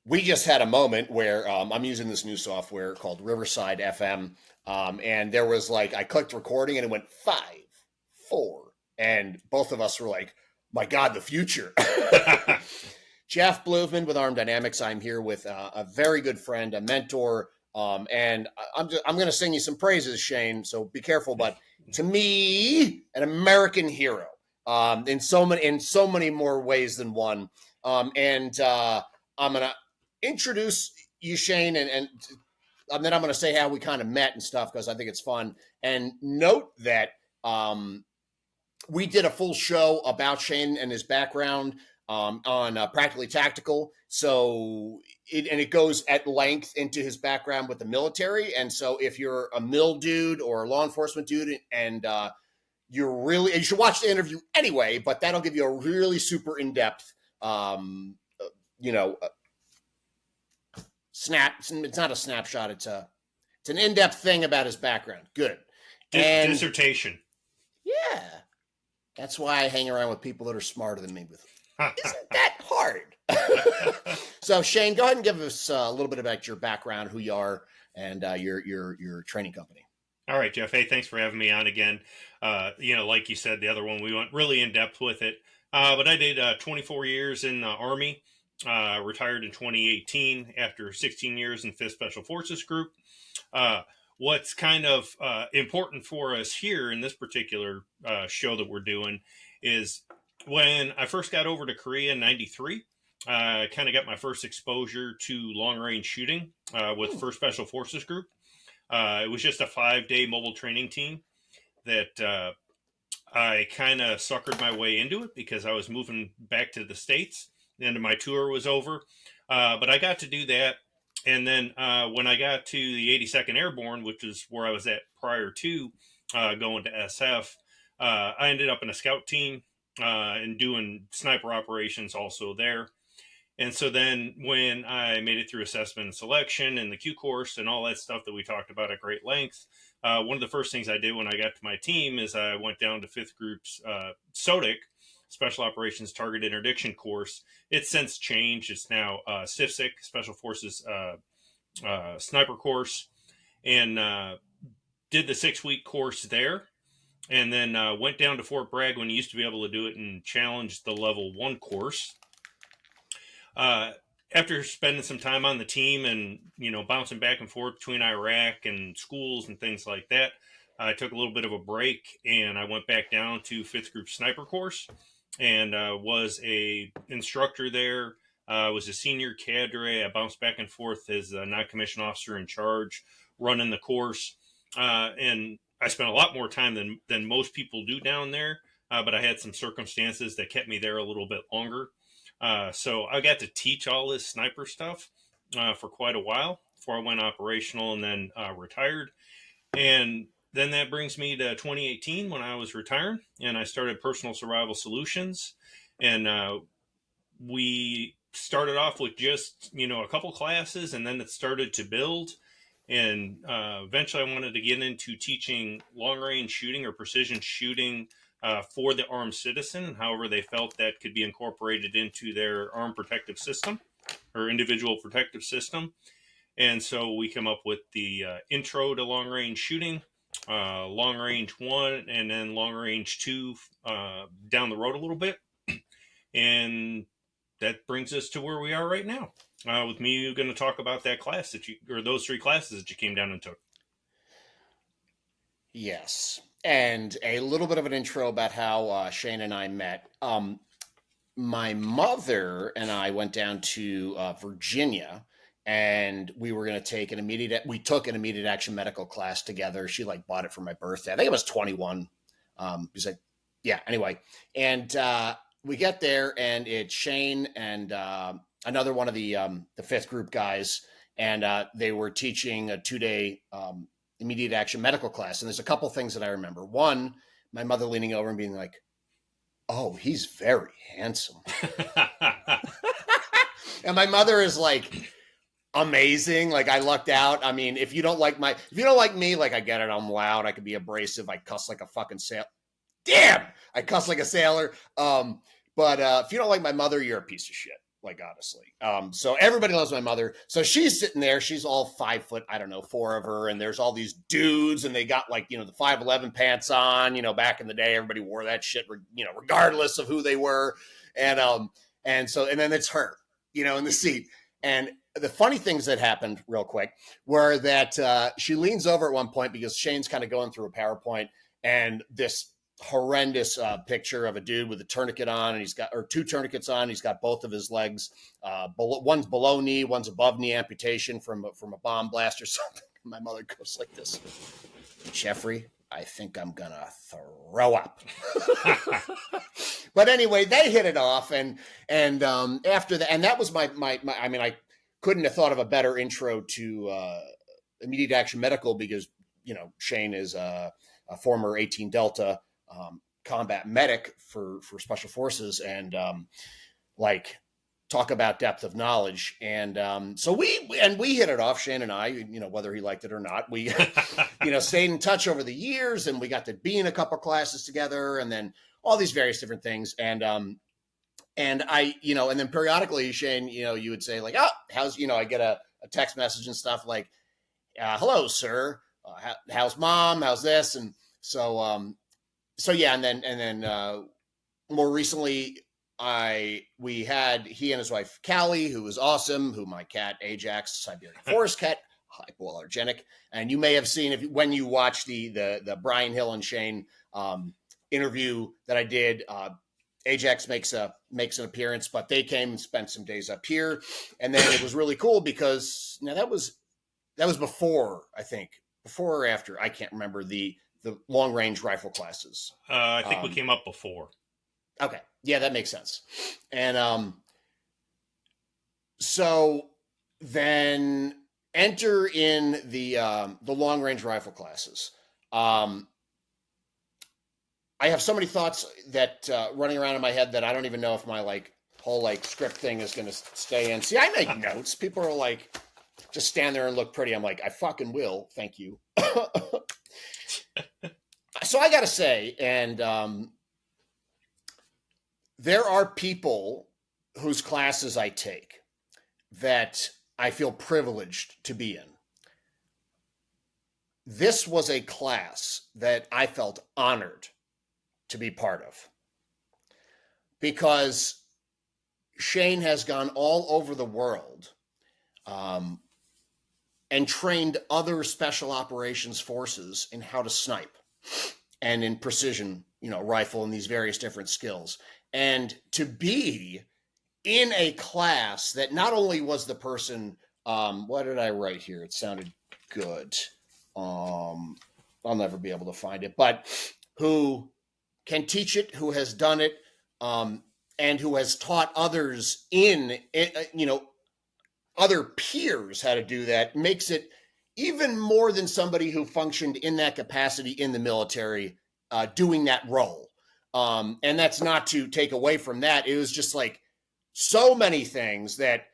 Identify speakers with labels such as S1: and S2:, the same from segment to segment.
S1: we just had a moment where I'm using this new software called Riverside FM, and there was like I clicked recording and it went 5, 4, and both of us were like, "My God, the future!" Jeff Bluevin with Arm Dynamics. I'm here with a very good friend, a mentor, and I'm going to sing you some praises, Shane. So be careful. But to me, an American hero in so many more ways than one. And I'm going to introduce you, Shane, and then I'm going to say how we kind of met and stuff because I think it's fun. And note that we did a full show about Shane and his background on Practically Tactical. So it goes at length into his background with the military. And so if you're a mil dude or a law enforcement dude and you should watch the interview anyway, but that'll give you a really super in-depth, you know, it's not a snapshot. It's an in-depth thing about his background. Good.
S2: And dissertation.
S1: Yeah. That's why I hang around with people that are smarter than me. Isn't that hard? So Shane, go ahead and give us a little bit about your background, who you are, and your training company.
S2: All right, Jeff. Hey, thanks for having me on again. Like you said, the other one, we went really in depth with it. But I did 24 years in the Army, retired in 2018 after 16 years in 5th Special Forces Group. What's kind of important for us here in this particular show that we're doing is when I first got over to Korea in 93, I kind of got my first exposure to long-range shooting with 1st Special Forces Group. It was just a 5-day mobile training team that I kind of suckered my way into it because I was moving back to the States. The end of my tour was over. But I got to do that. And then when I got to the 82nd Airborne, which is where I was at prior to going to SF, I ended up in a scout team and doing sniper operations also there. And so then when I made it through assessment and selection and the Q course and all that stuff that we talked about at great length, one of the first things I did when I got to my team is I went down to 5th Group's SOTIC, Special Operations Target Interdiction course. It's since changed. It's now SIFSIC, Special Forces Sniper course, and did the 6-week course there. And then went down to Fort Bragg when you used to be able to do it and challenged the level 1 course. After spending some time on the team and, bouncing back and forth between Iraq and schools and things like that, I took a little bit of a break and I went back down to 5th Group Sniper course and was a instructor there. Was a senior cadre. I bounced back and forth as a non-commissioned officer in charge, running the course. And I spent a lot more time than most people do down there, but I had some circumstances that kept me there a little bit longer. So I got to teach all this sniper stuff for quite a while before I went operational and then retired. And then that brings me to 2018 when I was retiring and I started Personal Survival Solutions. And we started off with just, a couple classes and then it started to build. And eventually I wanted to get into teaching long range shooting or precision shooting for the armed citizen, however they felt that could be incorporated into their armed protective system or individual protective system. And so we come up with the intro to long range shooting, long range 1, and then long range 2 down the road a little bit. And that brings us to where we are right now. With me, you're going to talk about that class or those 3 classes that you came down and took.
S1: Yes. And a little bit of an intro about how Shane and I met. My mother and I went down to Virginia, and we were going to take we took an immediate action medical class together. She bought it for my birthday. I think I was 21. Anyway. And we get there and it's Shane and another one of the 5th Group guys. And they were teaching a 2-day immediate action medical class. And there's a couple things that I remember. One, my mother leaning over and being like, "Oh, he's very handsome." And my mother is amazing. I lucked out. I mean, if you don't like me, I get it. I'm loud. I could be abrasive. I cuss like a fucking sailor. Damn! I cuss like a sailor. But if you don't like my mother, you're a piece of shit. like honestly. So everybody loves my mother. So she's sitting there. She's all 5 foot, I don't know, 4 of her, and there's all these dudes, and they got like the 5'11" pants on. Back in the day, everybody wore that shit, regardless of who they were, and then it's her, in the seat. And the funny things that happened real quick were that she leans over at one point because Shane's kind of going through a PowerPoint, and this horrendous picture of a dude with a tourniquet on, and he's got, or 2 tourniquets on. He's got both of his legs, one's below knee, one's above knee amputation from a bomb blast or something. My mother goes like this, Jeffrey, I think I'm gonna throw up. But anyway, they hit it off, and after that, and that was my I mean, I couldn't have thought of a better intro to immediate action medical, because Shane is a former 18 Delta combat medic for special forces, and talk about depth of knowledge. And so we hit it off, Shane and I, whether he liked it or not. We stayed in touch over the years, and we got to be in a couple classes together, and then all these various different things. And I, and then periodically, Shane, you would say like, oh, how's, I get a text message and stuff like, hello, sir. How's mom? How's this? And so yeah. And then more recently, he and his wife, Callie, who was awesome, who my cat, Ajax, Siberian forest cat, hypoallergenic. And you may have seen, when you watch the Brian Hill and Shane interview that I did, Ajax makes an appearance, but they came and spent some days up here. And then it was really cool because now that was before, I think, before or after, I can't remember, the long range rifle classes.
S2: I think we came up before.
S1: Okay. Yeah, that makes sense. And so then enter in the long range rifle classes. I have so many thoughts that running around in my head that I don't even know if my whole script thing is going to stay in. See, I make notes. People are like, just stand there and look pretty. I'm like, I fucking will. Thank you. So I got to say, and there are people whose classes I take that I feel privileged to be in. This was a class that I felt honored to be part of, because Shane has gone all over the world and trained other special operations forces in how to snipe and in precision, rifle and these various different skills. And to be in a class that not only was the person, what did I write here? It sounded good. I'll never be able to find it, but who can teach it, who has done it, and who has taught others other peers how to do that, makes it even more than somebody who functioned in that capacity in the military, doing that role. And that's not to take away from that. It was just like so many things that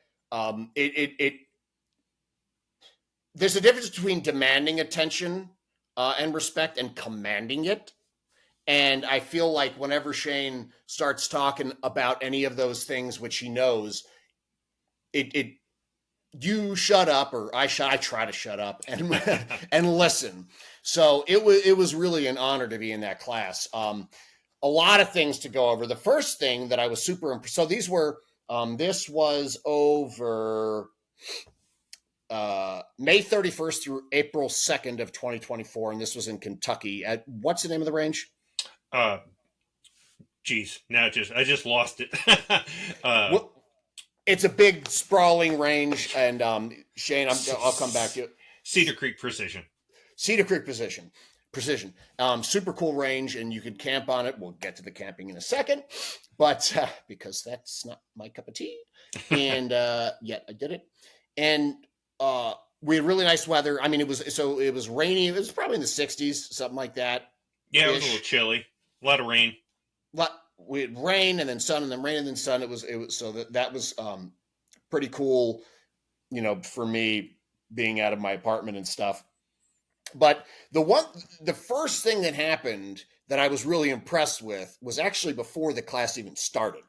S1: there's a difference between demanding attention and respect and commanding it. And I feel like whenever Shane starts talking about any of those things, which he knows, you shut up, or I try to shut up and and listen. So it was really an honor to be in that class. A lot of things to go over. The first thing that I was super impressed. So these were this was over May 31st through April 2nd of 2024, and this was in Kentucky. At what's the name of the range?
S2: Geez, now I just lost it.
S1: Well, it's a big sprawling range, and Shane, I'll come back to it.
S2: Cedar Creek Precision.
S1: Cedar Creek Precision. Super cool range, and you could camp on it. We'll get to the camping in a second, but because that's not my cup of tea, and yet I did it. And we had really nice weather. I mean, it was rainy. It was probably in the 60s, something like that.
S2: Yeah, it was a little chilly. A lot of rain.
S1: We had rain and then sun and then rain and then sun. It was so that was pretty cool, for me being out of my apartment and stuff. But the first thing that happened that I was really impressed with was actually before the class even started.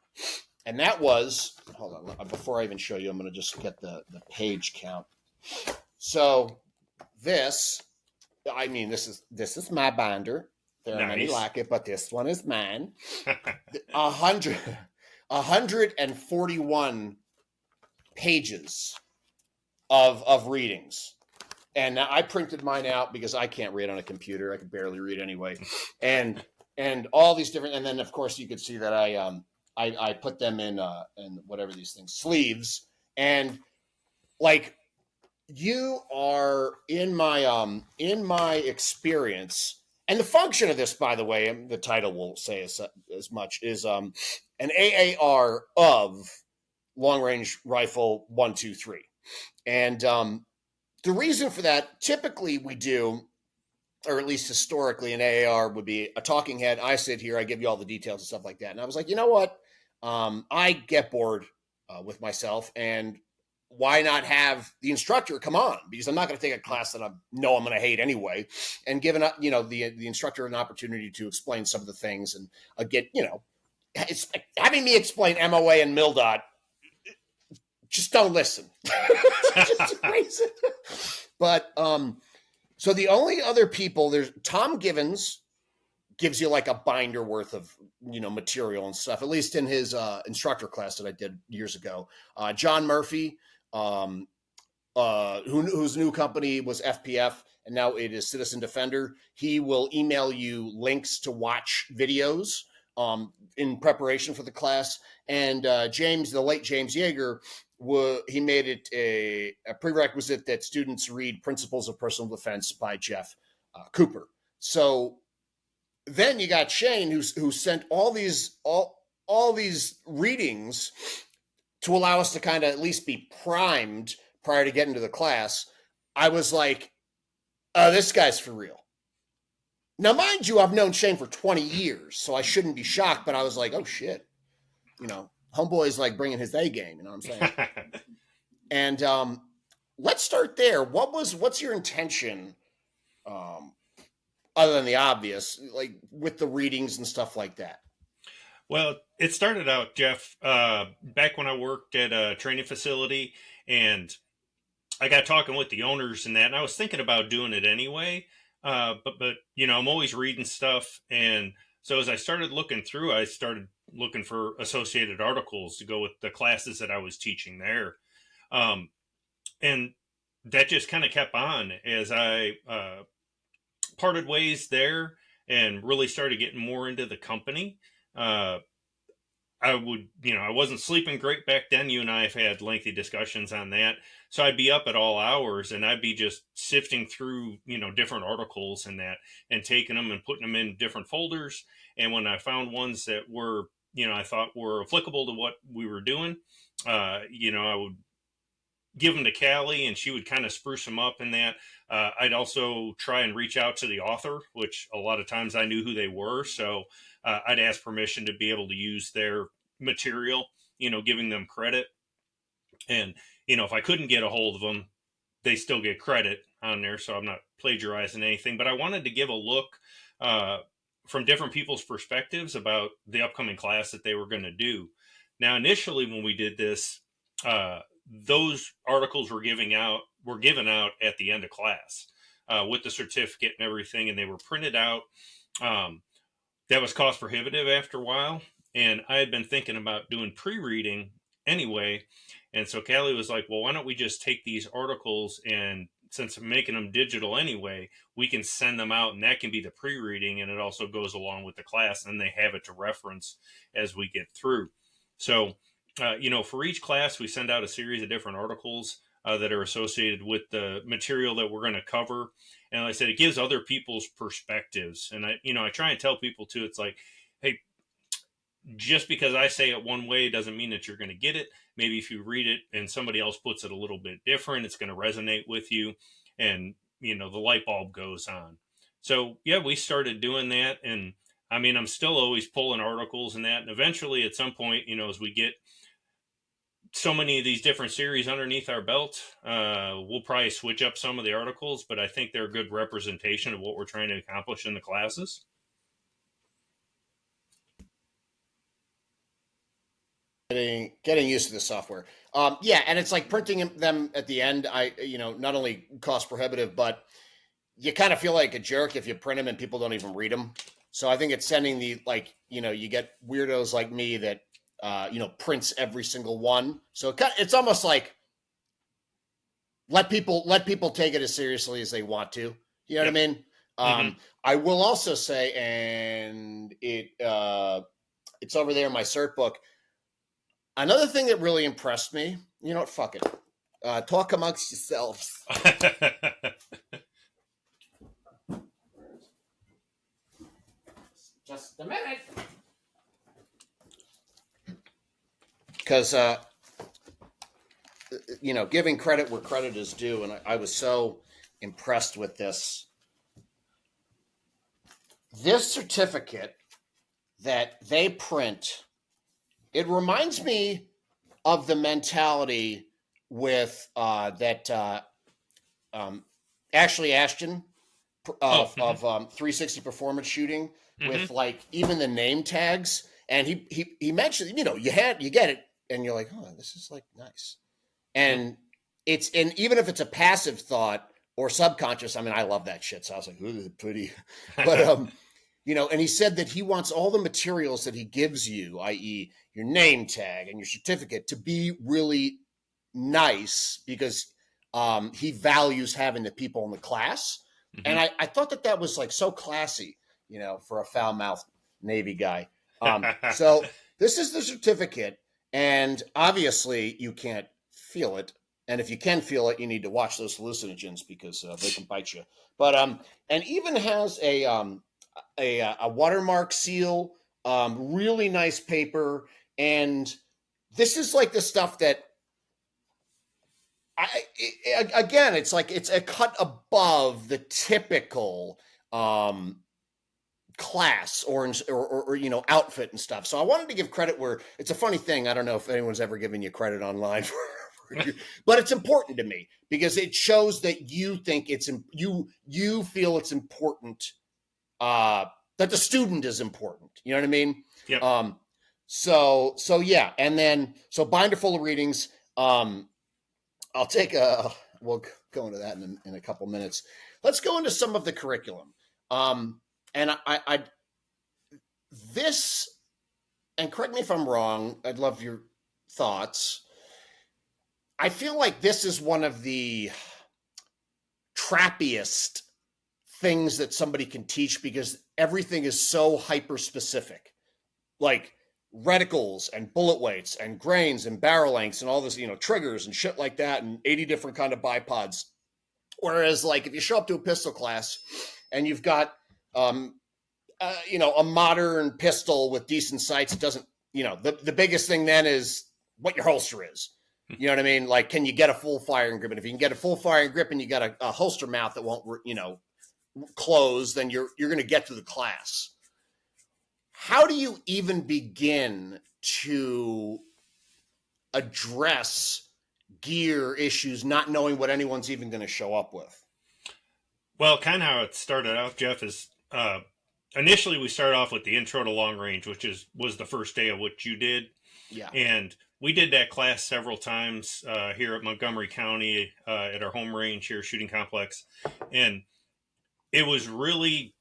S1: And that was, hold on, before I even show you, I'm going to just get the page count. So this, I mean, this is my binder. There are many
S2: Nice.
S1: like it, but this one is mine. 100, 141 pages of readings. And I printed mine out because I can't read on a computer. I can barely read anyway. And all these different, and then of course you could see that I put them in whatever these things, sleeves. And like, you are in my experience, and the function of this, by the way, and the title will say as much, is an AAR of long range rifle 123. And the reason for that, typically we do, or at least historically, an AAR would be a talking head. I sit here, I give you all the details and stuff like that. And I was like, you know what? I get bored with myself, and why not have the instructor come on? Because I'm not going to take a class that I know I'm going to hate anyway, and giving the instructor an opportunity to explain some of the things, and get it's having me explain MOA and MILDOT. Just don't listen. Just erase it. But so the only other people, there's Tom Givens, gives you like a binder worth of material and stuff, at least in his instructor class that I did years ago. John Murphy, um, whose new company was FPF, and now it is Citizen Defender. He will email you links to watch videos in preparation for the class. And the late James Yeager, he made it a prerequisite that students read Principles of Personal Defense by Jeff Cooper. So then you got Shane, who sent all these readings to allow us to kind of at least be primed prior to getting to the class. I was like, oh, this guy's for real. Now, mind you, I've known Shane for 20 years, so I shouldn't be shocked, but I was like, oh, shit. Homeboy's like bringing his A game, you know what I'm saying? And let's start there. What's your intention, other than the obvious, like with the readings and stuff like that?
S2: Well, it started out, Jeff, back when I worked at a training facility, and I got talking with the owners and that, and I was thinking about doing it anyway. But I'm always reading stuff, and so as I started looking through, I started looking for associated articles to go with the classes that I was teaching there, um, and that just kind of kept on as I parted ways there and really started getting more into the company. Uh, I wasn't sleeping great back then. You and I have had lengthy discussions on that. So I'd be up at all hours and I'd be just sifting through, different articles and that, and taking them and putting them in different folders. And when I found ones that were, I thought were applicable to what we were doing, I would give them to Callie and she would kind of spruce them up in that. I'd also try and reach out to the author, which a lot of times I knew who they were. So I'd ask permission to be able to use their material, giving them credit. And, if I couldn't get a hold of them, they still get credit on there. So I'm not plagiarizing anything, but I wanted to give a look uh, from different people's perspectives about the upcoming class that they were going to do. Now, initially, when we did this, those articles were given out at the end of class with the certificate and everything, and they were printed out. Um, that was cost prohibitive after a while, and I had been thinking about doing pre-reading anyway. And so Callie was like, well, why don't we just take these articles, and since I'm making them digital anyway, we can send them out, and that can be the pre-reading, and it also goes along with the class, and they have it to reference as we get through. So for each class, we send out a series of different articles that are associated with the material that we're going to cover. And like I said, it gives other people's perspectives. And I try and tell people too, it's like, hey, just because I say it one way doesn't mean that you're going to get it. Maybe if you read it and somebody else puts it a little bit different, it's going to resonate with you. And, the light bulb goes on. So, yeah, we started doing that. And I mean, I'm still always pulling articles and that. And eventually at some point, as we get so many of these different series underneath our belt, we'll probably switch up some of the articles, but I think they're a good representation of what we're trying to accomplish in the classes.
S1: getting used to the software. Yeah, and it's like printing them at the end. Not only cost prohibitive, but you kind of feel like a jerk if you print them and people don't even read them. So I think it's sending you get weirdos like me that prints every single one. So it's almost like let people take it as seriously as they want to. You know what I
S2: Yep.
S1: mean?
S2: Mm-hmm.
S1: I will also say, and it's over there in my cert book. Another thing that really impressed me, you know what? Fuck it. Talk amongst yourselves. Just a minute. Because, giving credit where credit is due. And I was so impressed with this certificate that they print. It reminds me of the mentality with that Ashley Ashton
S2: Oh. Mm-hmm.
S1: of 360 performance shooting
S2: Mm-hmm.
S1: with like even the name tags. And he mentioned, you get it, and you're like, oh, this is like nice. And even if it's a passive thought or subconscious, I mean, I love that shit. So I was like, ooh, pretty. But and he said that he wants all the materials that he gives you, i.e., your name tag and your certificate, to be really nice because he values having the people in the class. And
S2: Mm-hmm.
S1: I thought that was like so classy, for a foul mouthed Navy guy. So this is the certificate, and obviously you can't feel it. And if you can feel it, you need to watch those hallucinogens because they can bite you. But and even has a watermark seal, really nice paper, and this is like the stuff that again, it's like it's a cut above the typical class or outfit and stuff. So I wanted to give credit where it's a funny thing. I don't know if anyone's ever given you credit online but it's important to me because it shows that you think you feel it's important, that the student is important. You know what I mean?
S2: Yep.
S1: So yeah, and then so binder full of readings. I'll take a. We'll go into that in a couple minutes. Let's go into some of the curriculum. And I this, and correct me if I'm wrong. I'd love your thoughts. I feel like this is one of the trappiest things that somebody can teach because everything is so hyper specific. Like reticles and bullet weights and grains and barrel lengths and all this, triggers and shit like that, and 80 different kind of bipods. Whereas, like, if you show up to a pistol class and you've got, a modern pistol with decent sights, it doesn't, the biggest thing then is what your holster is. You know what I mean? Like, can you get a full firing grip? And if you can get a full firing grip and you got a holster mouth that won't, close, then you're going to get through the class. How do you even begin to address gear issues, not knowing what anyone's even going to show up with?
S2: Well, kind of how it started out, Jeff, is initially we started off with the intro to long range, which was the first day of what you did,
S1: Yeah.
S2: and we did that class several times here at Montgomery County at our home range here, shooting complex, and it was really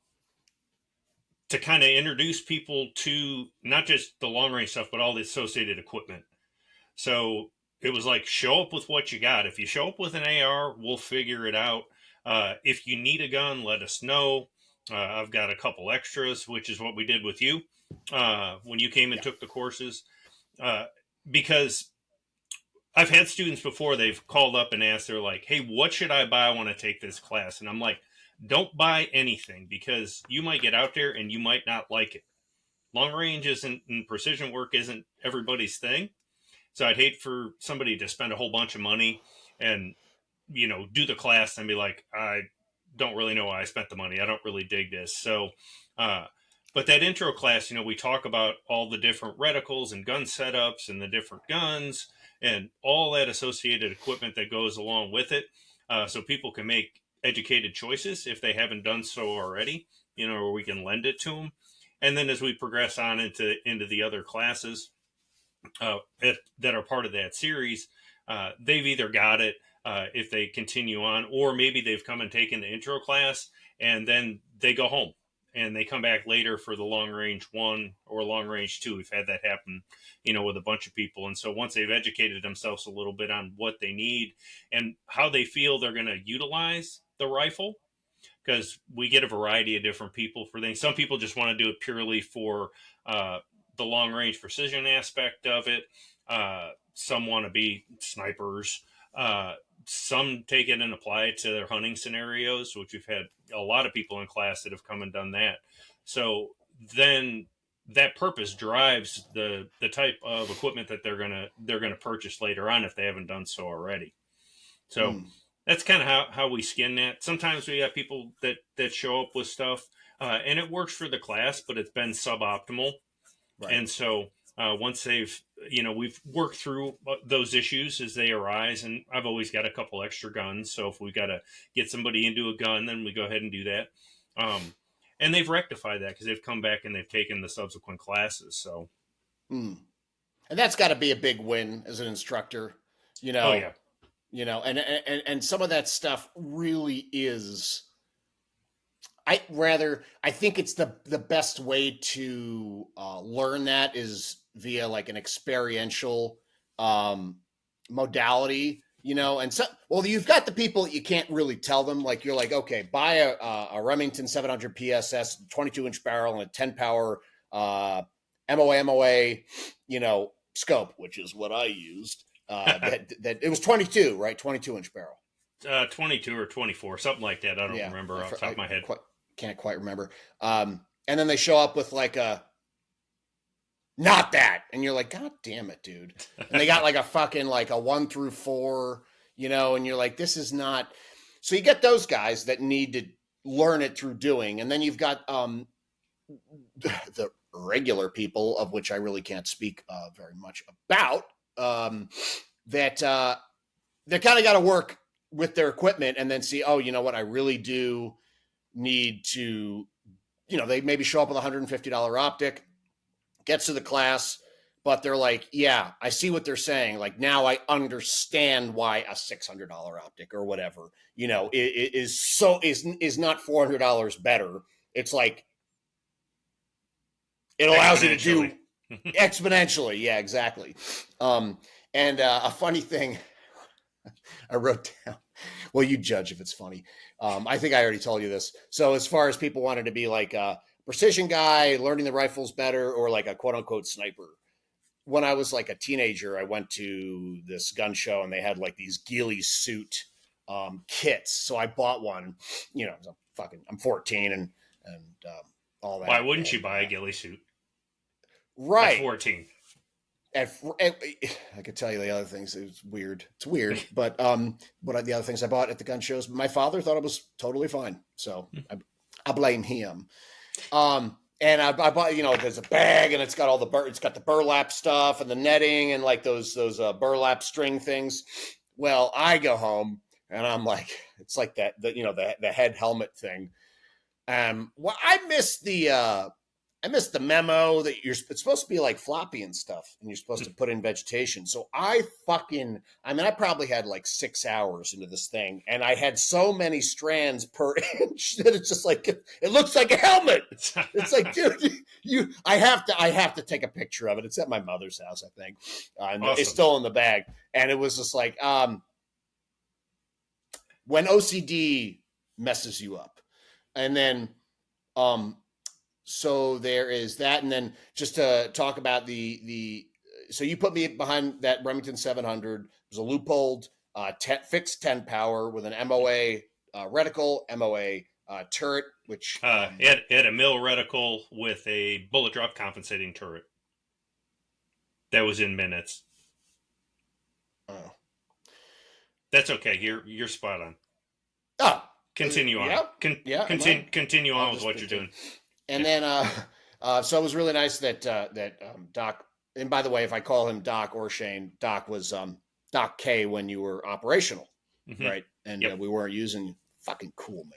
S2: to kind of introduce people to not just the long range stuff, but all the associated equipment. So it was like, show up with what you got. If you show up with an AR, we'll figure it out. If you need a gun, let us know. I've got a couple extras, which is what we did with you when you came and took the courses. Because I've had students before, they've called up and asked, they're like, hey, what should I buy? I want to take this class. And I'm like, don't buy anything because you might get out there and you might not like it. Long range isn't, and precision work isn't everybody's thing. So I'd hate for somebody to spend a whole bunch of money and, do the class and be like, I don't really know why I spent the money. I don't really dig this. So, but that intro class, we talk about all the different reticles and gun setups and the different guns and all that associated equipment that goes along with it. So people can make educated choices if they haven't done so already, or we can lend it to them. And then as we progress on into the other classes, that are part of that series, they've either got it if they continue on, or maybe they've come and taken the intro class and then they go home and they come back later for the long range one or long range two. We've had that happen, with a bunch of people. And so once they've educated themselves a little bit on what they need and how they feel they're going to utilize the rifle, because we get a variety of different people for things. Some people just want to do it purely for uh, the long range precision aspect of it. Some want to be snipers. Uh, some take it and apply it to their hunting scenarios, which we've had a lot of people in class that have come and done that. So then that purpose drives the type of equipment that they're gonna purchase later on if they haven't done so already. So
S1: Mm,
S2: that's kind of how we skin that. Sometimes we have people that show up with stuff, and it works for the class, but it's been suboptimal.
S1: right.
S2: And so once we've worked through those issues as they arise, and I've always got a couple extra guns. So if we got to get somebody into a gun, then we go ahead and do that. And they've rectified that because they've come back and they've taken the subsequent classes. So,
S1: Mm. And that's got to be a big win as an instructor, you
S2: oh
S1: know,
S2: yeah,
S1: and some of that stuff really is. I think it's the best way to learn that is via like an experiential um, modality, and so well you've got the people that you can't really tell them, like you're like, okay, buy a Remington 700 PSS 22-inch barrel and a 10 power MOA scope, which is what I used. That it was 22, right? 22-inch barrel.
S2: 22 or 24, something like that. I don't
S1: Yeah,
S2: remember off the top of my head.
S1: Can't quite remember. And then they show up with like a not that, and you're like, God damn it, dude. And they got like a fucking like a 1 through 4, and you're like, this is not. So you get those guys that need to learn it through doing, and then you've got the regular people, of which I really can't speak very much about, that they kind of got to work with their equipment and then see, oh, you know what, I really do need to, they maybe show up with a $150 optic, gets to the class, but they're like, yeah, I see what they're saying. Like, now I understand why a $600 optic or whatever, is not $400 better. It's like, it allows you to do exponentially. Yeah, exactly. And a funny thing I wrote down. Well, you judge if it's funny. I think I already told you this. So as far as people wanted to be like a precision guy, learning the rifles better, or like a quote unquote sniper. When I was like a teenager, I went to this gun show and they had like these ghillie suit kits. So I bought one, I'm 14 and all that.
S2: Why wouldn't you buy a ghillie suit?
S1: Right.
S2: At 14.
S1: I could tell you the other things. It's weird. But what the other things I bought at the gun shows, my father thought it was totally fine. So I blame him. And I bought, there's a bag and it's got it's got the burlap stuff and the netting and like those burlap string things. Well, I go home and I'm like, it's like the head helmet thing. Well, I missed the memo that it's supposed to be like floppy and stuff, and you're supposed to put in vegetation. So I probably had like 6 hours into this thing, and I had so many strands per inch that it's just like, it looks like a helmet. It's like, dude, I have to take a picture of it. It's at my mother's house, I think. And
S2: awesome.
S1: It's still in the bag. And it was just like, when OCD messes you up, and then, so there is that, and then just to talk about so you put me behind that Remington 700. There's a loopholed fixed 10 power with an MOA reticle, MOA turret, which
S2: it had a mill reticle with a bullet drop compensating turret. That was in minutes.
S1: Oh,
S2: that's okay. You're spot on.
S1: Oh,
S2: continue on.
S1: Yeah,
S2: continue on with what you're doing.
S1: And then, so it was really nice that Doc. And by the way, if I call him Doc or Shane, Doc was Doc K when you were operational, right? And we weren't using. Fucking cool, man.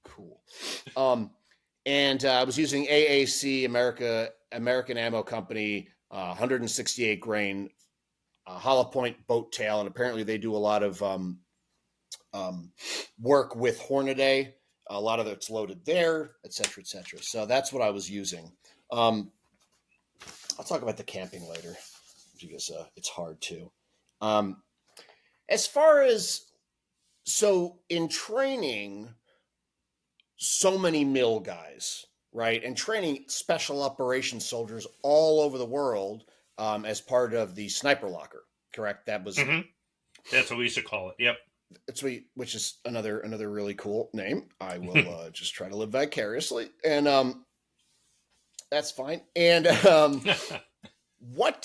S1: Cool. And I was using AAC, American Ammo Company 168 grain hollow point boat tail, and apparently they do a lot of work with Hornaday. A lot of it's loaded there, et cetera, et cetera. So that's what I was using. I'll talk about the camping later because it's hard to. As far as so in training, so many mill guys, right, and training special operations soldiers all over the world as part of the sniper locker. Correct. That was
S2: That's what we used to call it. Yep.
S1: it's which is another really cool name. I will just try to live vicariously, and that's fine. And what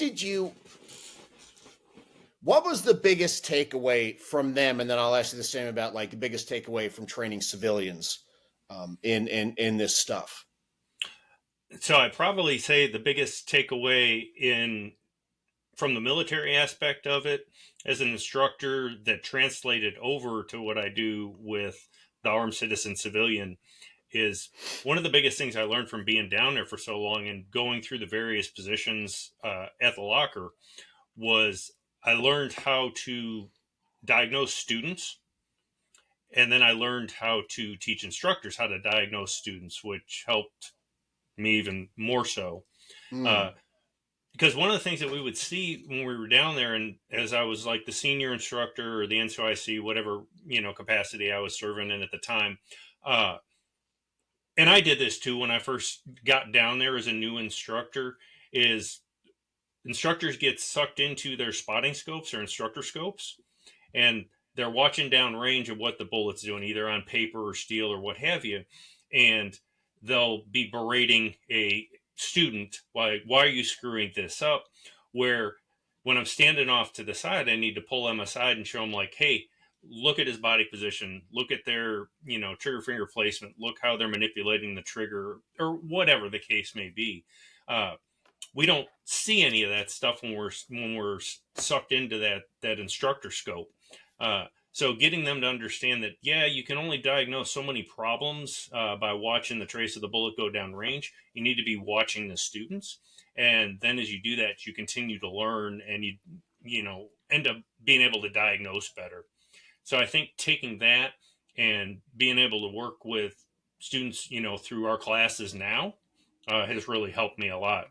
S1: was the biggest takeaway from them? And then I'll ask you the same about like the biggest takeaway from training civilians in this stuff.
S2: So I'd probably say the biggest takeaway from the military aspect of it as an instructor that translated over to what I do with the armed citizen civilian is one of the biggest things I learned from being down there for so long and going through the various positions at the locker was I learned how to diagnose students, and then I learned how to teach instructors how to diagnose students, which helped me even more so. Because one of the things that we would see when we were down there, and as I was like the senior instructor or the NCOIC, whatever capacity I was serving in at the time, and I did this too when I first got down there as a new instructor, is instructors get sucked into their spotting scopes or instructor scopes, and they're watching down range of what the bullet's doing, either on paper or steel or what have you, and they'll be berating a student, why are you screwing this up? Where when I'm standing off to the side, I need to pull them aside and show them like, hey, look at his body position, look at their trigger finger placement, look how they're manipulating the trigger, or whatever the case may be. We don't see any of that stuff when we're sucked into that instructor scope. So getting them to understand that, yeah, you can only diagnose so many problems by watching the trace of the bullet go down range. You need to be watching the students. And then as you do that, you continue to learn and you end up being able to diagnose better. So I think taking that and being able to work with students, through our classes now has really helped me a lot.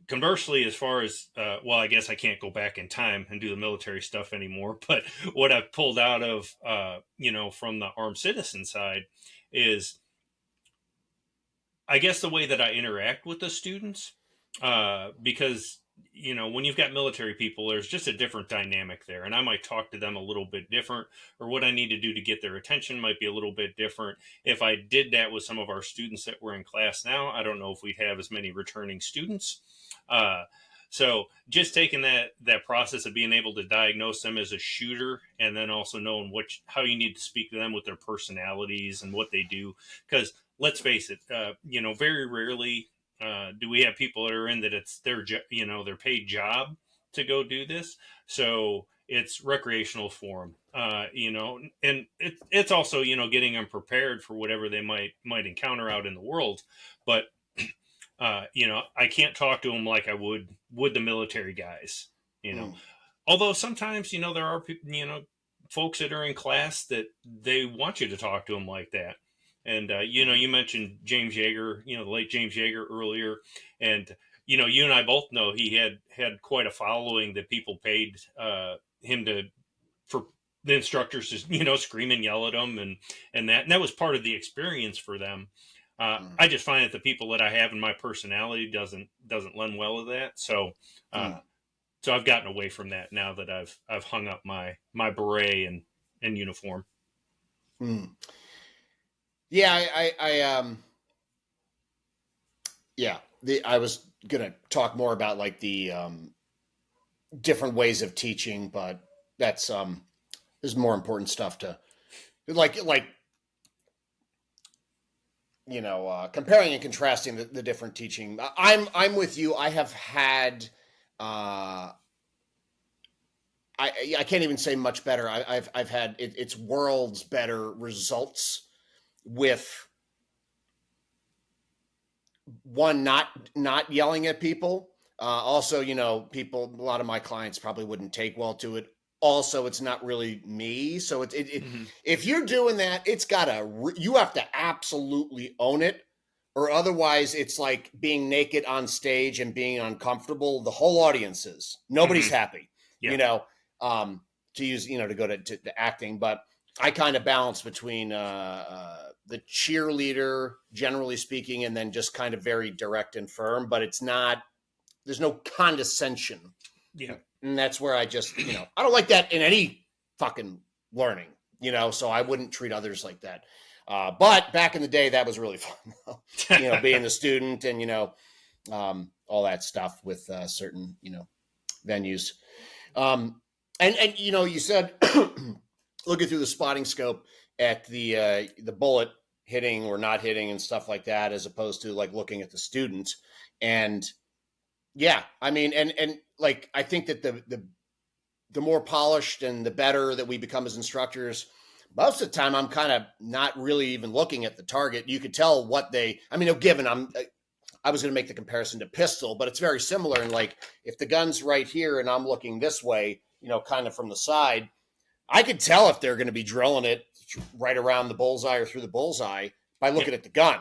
S2: Conversely, as far as I guess I can't go back in time and do the military stuff anymore, but what I've pulled out of from the armed citizen side is I guess the way that I interact with the students, because when you've got military people, there's just a different dynamic there, and I might talk to them a little bit different, or what I need to do to get their attention might be a little bit different. If I did that with some of our students that were in class now, I don't know if we'd have as many returning students. So just taking that process of being able to diagnose them as a shooter, and then also knowing how you need to speak to them with their personalities and what they do, because let's face it, very rarely do we have people that are in that it's their their paid job to go do this. So it's recreational for them, and it's also getting them prepared for whatever they might encounter out in the world, but. I can't talk to them like I would the military guys, although sometimes, there are people, folks that are in class that they want you to talk to them like that. And, you mentioned James Yeager, the late James Yeager earlier. And, you and I both know he had quite a following that people paid him for the instructors to, scream and yell at him and that was part of the experience for them. I just find that the people that I have in my personality doesn't lend well to that. So, so I've gotten away from that now that I've hung up my beret and uniform.
S1: Yeah, I was gonna talk more about like the different ways of teaching, but that's there's more important stuff to like comparing and contrasting the different teaching. I'm with you. I have had I can't even say much better. I've had it's worlds better results with one, not yelling at people. Also, people, a lot of my clients probably wouldn't take well to it. Also, it's not really me. So
S2: Mm-hmm.
S1: if you're doing that, you have to absolutely own it, or otherwise it's like being naked on stage and being uncomfortable. The whole audience is, nobody's
S2: Mm-hmm.
S1: happy,
S2: Yeah.
S1: um, to use, to go to acting. But I kind of balance between the cheerleader, generally speaking, and then just kind of very direct and firm. But there's no condescension,
S2: Yeah.
S1: and that's where I just, I don't like that in any fucking learning, so I wouldn't treat others like that. But back in the day, that was really fun, being the student and, all that stuff with certain, venues. And you said looking through the spotting scope at the bullet hitting or not hitting and stuff like that, as opposed to like looking at the student. And yeah, I mean, and like I think that the more polished and the better that we become as instructors, most of the time I'm kind of not really even looking at the target. You could tell what I mean, given I was going to make the comparison to pistol, but it's very similar. And like, if the gun's right here and I'm looking this way, kind of from the side, I could tell if they're going to be drilling it right around the bullseye or through the bullseye by
S2: Yeah.
S1: looking at the gun.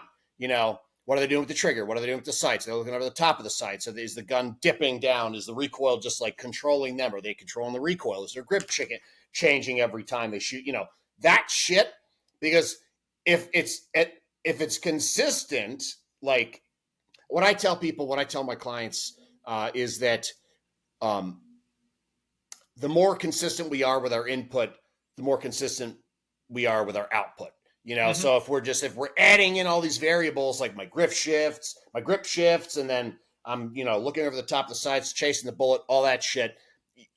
S1: What are they doing with the trigger? What are they doing with the sights? They're looking over the top of the sight. So is the gun dipping down? Is the recoil just like controlling them? Are they controlling the recoil? Is their grip changing every time they shoot? That shit. Because if it's consistent, like what I tell people, what I tell my clients is that um, the more consistent we are with our input, the more consistent we are with our output.
S2: Mm-hmm.
S1: So if we're adding in all these variables like my grip shifts, and then I'm, looking over the top of the sights, chasing the bullet, all that shit,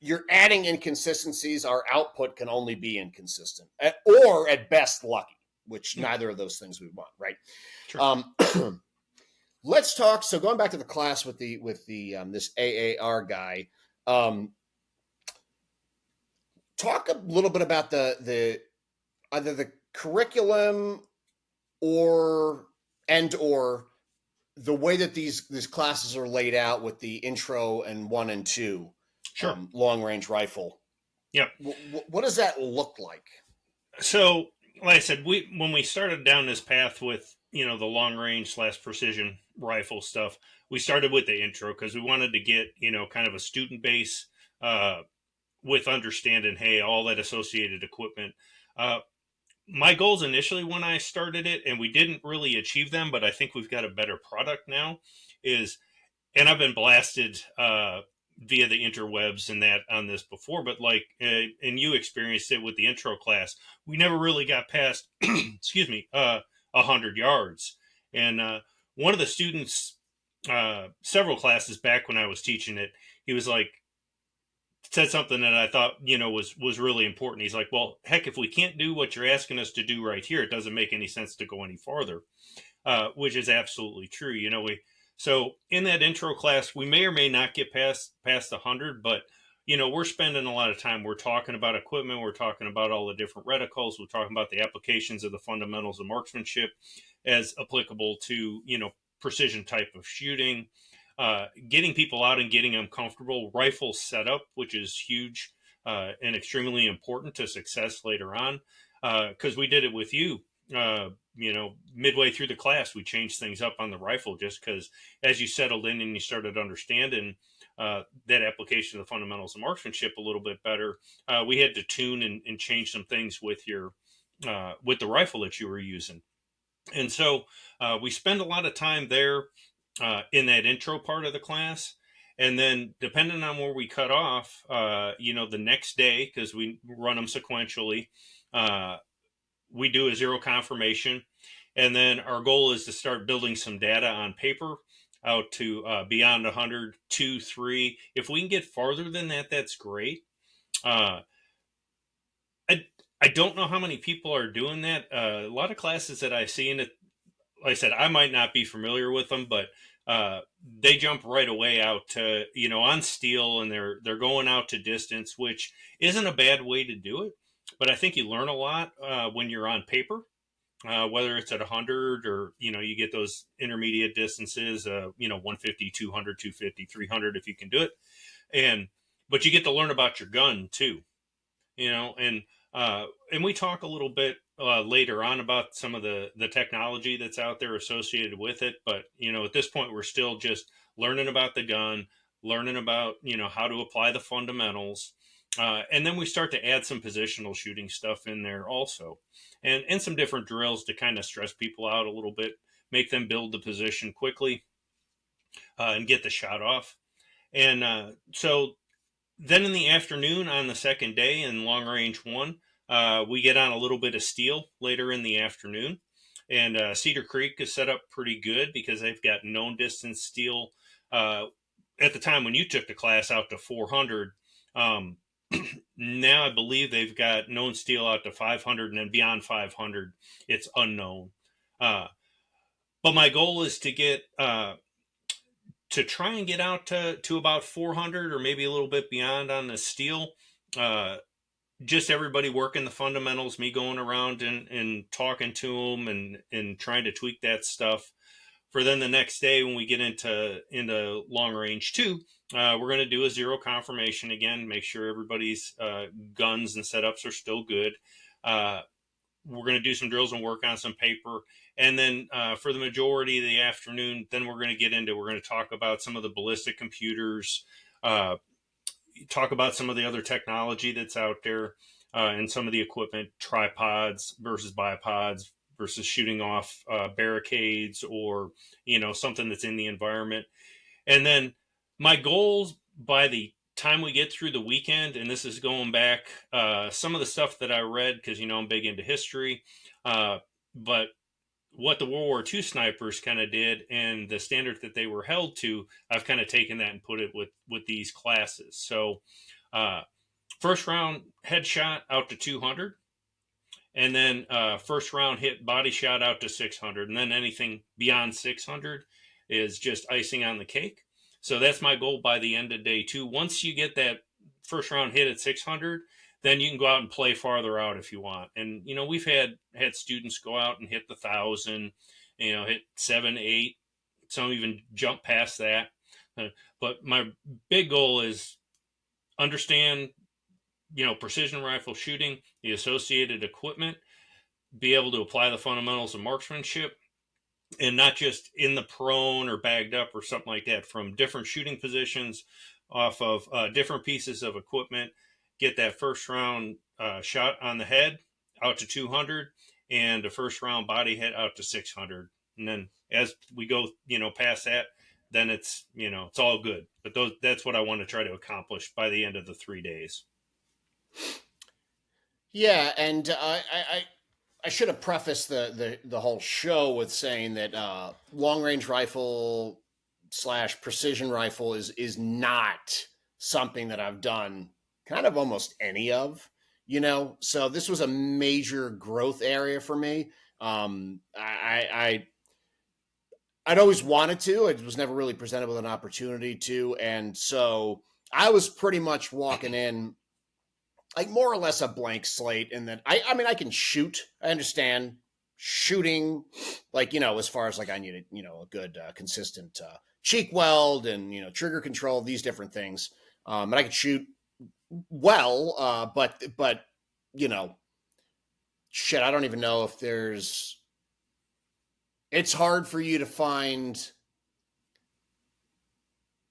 S1: you're adding inconsistencies. Our output can only be inconsistent, or at best lucky, which
S2: Yeah.
S1: neither of those things we want, right?
S2: Sure.
S1: Um, let's talk. So going back to the class with the this AAR guy, talk a little bit about the either the curriculum or or the way that these classes are laid out with the intro and 1 and 2
S2: Sure.
S1: long range rifle.
S2: Yep.
S1: What does that look like?
S2: So, like I said, when we started down this path with the long range / precision rifle stuff, we started with the intro because we wanted to get kind of a student base uh, with understanding, hey, all that associated equipment. Uh, my goals initially when I started it, and we didn't really achieve them, but I think we've got a better product now. Is and I've been blasted via the interwebs and that on this before, but and you experienced it with the intro class. We never really got past, excuse me, 100 yards. And one of the students, several classes back when I was teaching it, he was like, said something that I thought was really important. He's like, "Well, heck, if we can't do what you're asking us to do right here, it doesn't make any sense to go any farther." Which is absolutely true. So in that intro class, we may or may not get past 100, but we're spending a lot of time. We're talking about equipment. We're talking about all the different reticles. We're talking about the applications of the fundamentals of marksmanship as applicable to precision type of shooting. Getting people out and getting them comfortable. Rifle setup, which is huge and extremely important to success later on. Because we did it with you. Midway through the class, we changed things up on the rifle just because as you settled in and you started understanding that application of the fundamentals of marksmanship a little bit better, we had to tune and change some things with your with the rifle that you were using. And so we spend a lot of time there in that intro part of the class. And then, depending on where we cut off, the next day, because we run them sequentially, we do a zero confirmation. And then our goal is to start building some data on paper out to beyond 100, 2, 3. If we can get farther than that, that's great. Uh, I, I don't know how many people are doing that. A lot of classes that I see in it, like I said, I might not be familiar with them, but they jump right away out to on steel, and they're going out to distance, which isn't a bad way to do it. But I think you learn a lot when you're on paper whether it's at 100 or, you get those intermediate distances, 150, 200, 250, 300 if you can do it. But you get to learn about your gun too, you know, and we talk a little bit later on about some of the technology that's out there associated with it. But, at this point, we're still just learning about the gun, learning about, how to apply the fundamentals. And then we start to add some positional shooting stuff in there also, and some different drills to kind of stress people out a little bit, make them build the position quickly, and get the shot off. And so then in the afternoon on the second day in long range one, we get on a little bit of steel later in the afternoon. And Cedar Creek is set up pretty good because they've got known distance steel. At the time when you took the class out to 400, um, now I believe they've got known steel out to 500, and then beyond 500, it's unknown. Uh, but my goal is to try and get out to about 400 or maybe a little bit beyond on the steel. Uh, just everybody working the fundamentals, me going around and talking to them and trying to tweak that stuff. For then the next day when we get into long range two, we're going to do a zero confirmation again, make sure everybody's guns and setups are still good. We're going to do some drills and work on some paper. And then for the majority of the afternoon, then we're going to talk about some of the ballistic computers, talk about some of the other technology that's out there, and some of the equipment, tripods versus bipods versus shooting off barricades or, something that's in the environment. And then my goals by the time we get through the weekend, and this is going back some of the stuff that I read because I'm big into history, but what the World War II snipers kind of did and the standard that they were held to, I've kind of taken that and put it with these classes. So first round headshot out to 200, and then first round hit body shot out to 600, and then anything beyond 600 is just icing on the cake. So that's my goal by the end of day two. Once you get that first round hit at 600, then you can go out and play farther out if you want. And we've had students go out and hit the 1,000, hit 7, 8, some even jump past that. But my big goal is understand precision rifle shooting, the associated equipment, be able to apply the fundamentals of marksmanship, and not just in the prone or bagged up or something like that, from different shooting positions off of different pieces of equipment, get that first round shot on the head out to 200 and a first round body hit out to 600. And then as we go, past that, then it's, it's all good. But that's what I want to try to accomplish by the end of the 3 days.
S1: Yeah, and I should have prefaced the whole show with saying that long range rifle / precision rifle is not something that I've done kind of almost any of, So this was a major growth area for me. I'd always wanted to. It was never really presented with an opportunity to, and so I was pretty much walking in like more or less a blank slate in that I mean I can shoot. I understand shooting, like as far as like I needed a good consistent cheek weld and trigger control, these different things. And I could shoot well, but shit, I don't even know if there's. It's hard for you to find.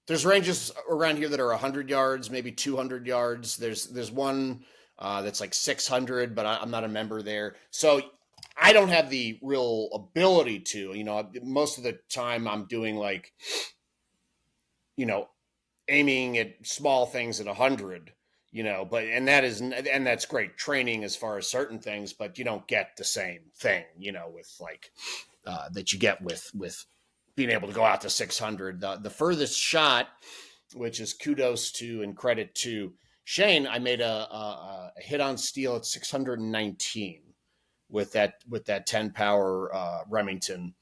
S1: There's ranges around here that are 100 yards, maybe 200 yards. There's one that's like 600, but I'm not a member there. So I don't have the real ability to, most of the time I'm doing like, aiming at small things at 100, and that's great training as far as certain things, but you don't get the same thing, with like that you get with being able to go out to 600. The furthest shot, which is kudos to and credit to Shane, I made a hit on steel at 619 with that 10 power Remington,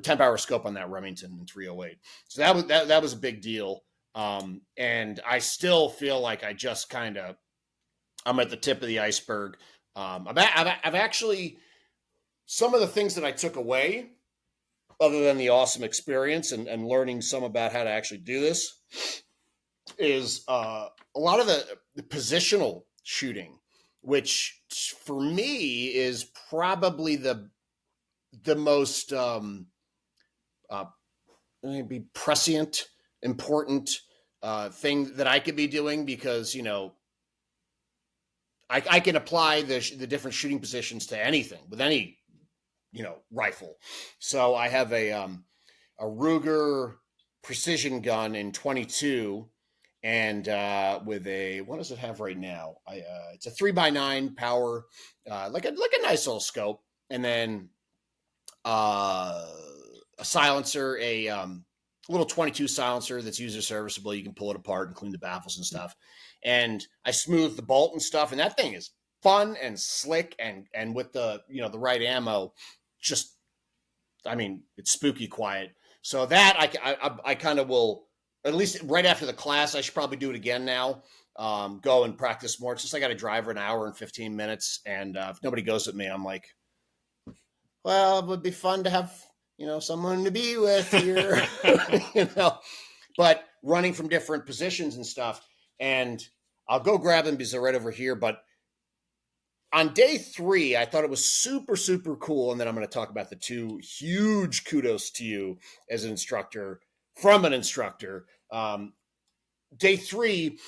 S1: 10 power scope on that Remington in 308. So that was a big deal. And I still feel like I just kind of I'm at the tip of the iceberg. I've actually some of the things that I took away, other than the awesome experience and learning some about how to actually do this, is a lot of the positional shooting, which for me is probably the most uh, maybe prescient, important thing that I could be doing, because I can apply the different shooting positions to anything with any rifle. So I have a Ruger precision gun in 22, and with a, what does it have right now? It's a 3x9 power, like a nice little scope, and then a silencer, a little 22 silencer that's user serviceable. You can pull it apart and clean the baffles and stuff. And I smooth the bolt and stuff, and that thing is fun and slick, and with the right ammo, just, I mean, it's spooky quiet. So that I kind of will, at least right after the class, I should probably do it again now. Go and practice more. It's just I got to drive for an hour and 15 minutes, and if nobody goes with me, I'm like, well, it would be fun to have someone to be with here, But running from different positions and stuff, and I'll go grab them because they're right over here. But on day 3, I thought it was super, super cool. And then I'm going to talk about the 2 huge kudos to you as an instructor, from an instructor. Day 3,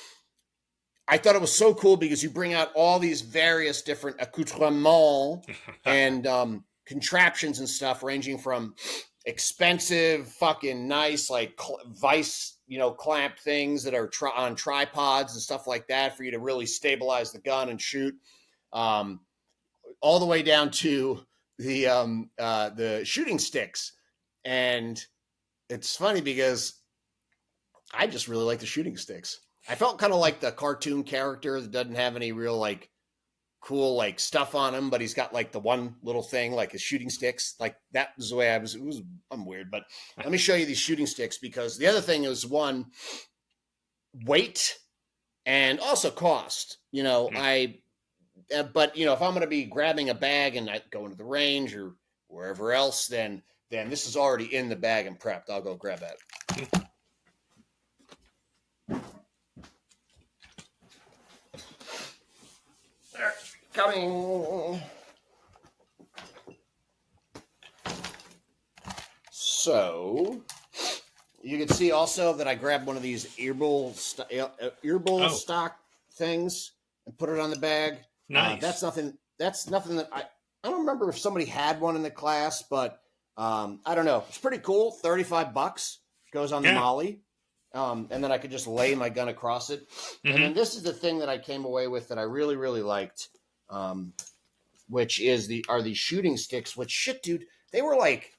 S1: I thought it was so cool because you bring out all these various different accoutrements and contraptions and stuff, ranging from expensive, fucking nice, like vice, clamp things that are on tripods and stuff like that for you to really stabilize the gun and shoot. All the way down to the shooting sticks. And it's funny because I just really like the shooting sticks. I felt kind of like the cartoon character that doesn't have any real like cool like stuff on him, but he's got like the one little thing, like his shooting sticks. Like that was the way I'm weird, but let me show you these shooting sticks, because the other thing is, one, weight and also cost. But if I'm going to be grabbing a bag and I go into the range or wherever else, then this is already in the bag and prepped. I'll go grab that. Coming. So you can see also that I grabbed one of these earball stock things and put it on the bag.
S2: Nice.
S1: That's nothing that I don't remember if somebody had one in the class, but I don't know. It's pretty cool. $35 goes on the Molly. And then I could just lay my gun across it. Mm-hmm. And then this is the thing that I came away with that I really, really liked, which is are these shooting sticks, which, shit, dude, they were like,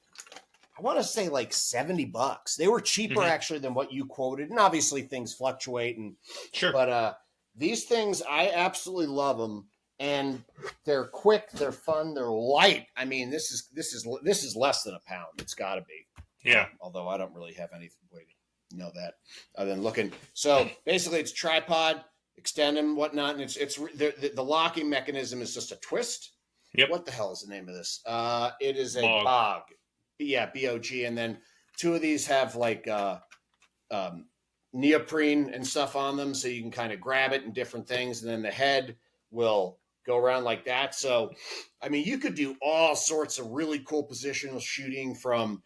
S1: I want to say like $70. They were cheaper actually than what you quoted. And obviously things fluctuate, and
S2: sure.
S1: But these things, I absolutely love them. And they're quick, they're fun, they're light. I mean, this is less than a pound. It's got to be.
S2: Yeah.
S1: Although I don't really have any way to know that other than looking. So basically, it's tripod, extend them, whatnot, and it's the locking mechanism is just a twist.
S2: Yep.
S1: What the hell is the name of this? It is a bog. Yeah, BOG, and then 2 of these have like neoprene and stuff on them, so you can kind of grab it and different things, and then the head will go around like that. So, I mean, you could do all sorts of really cool positional shooting from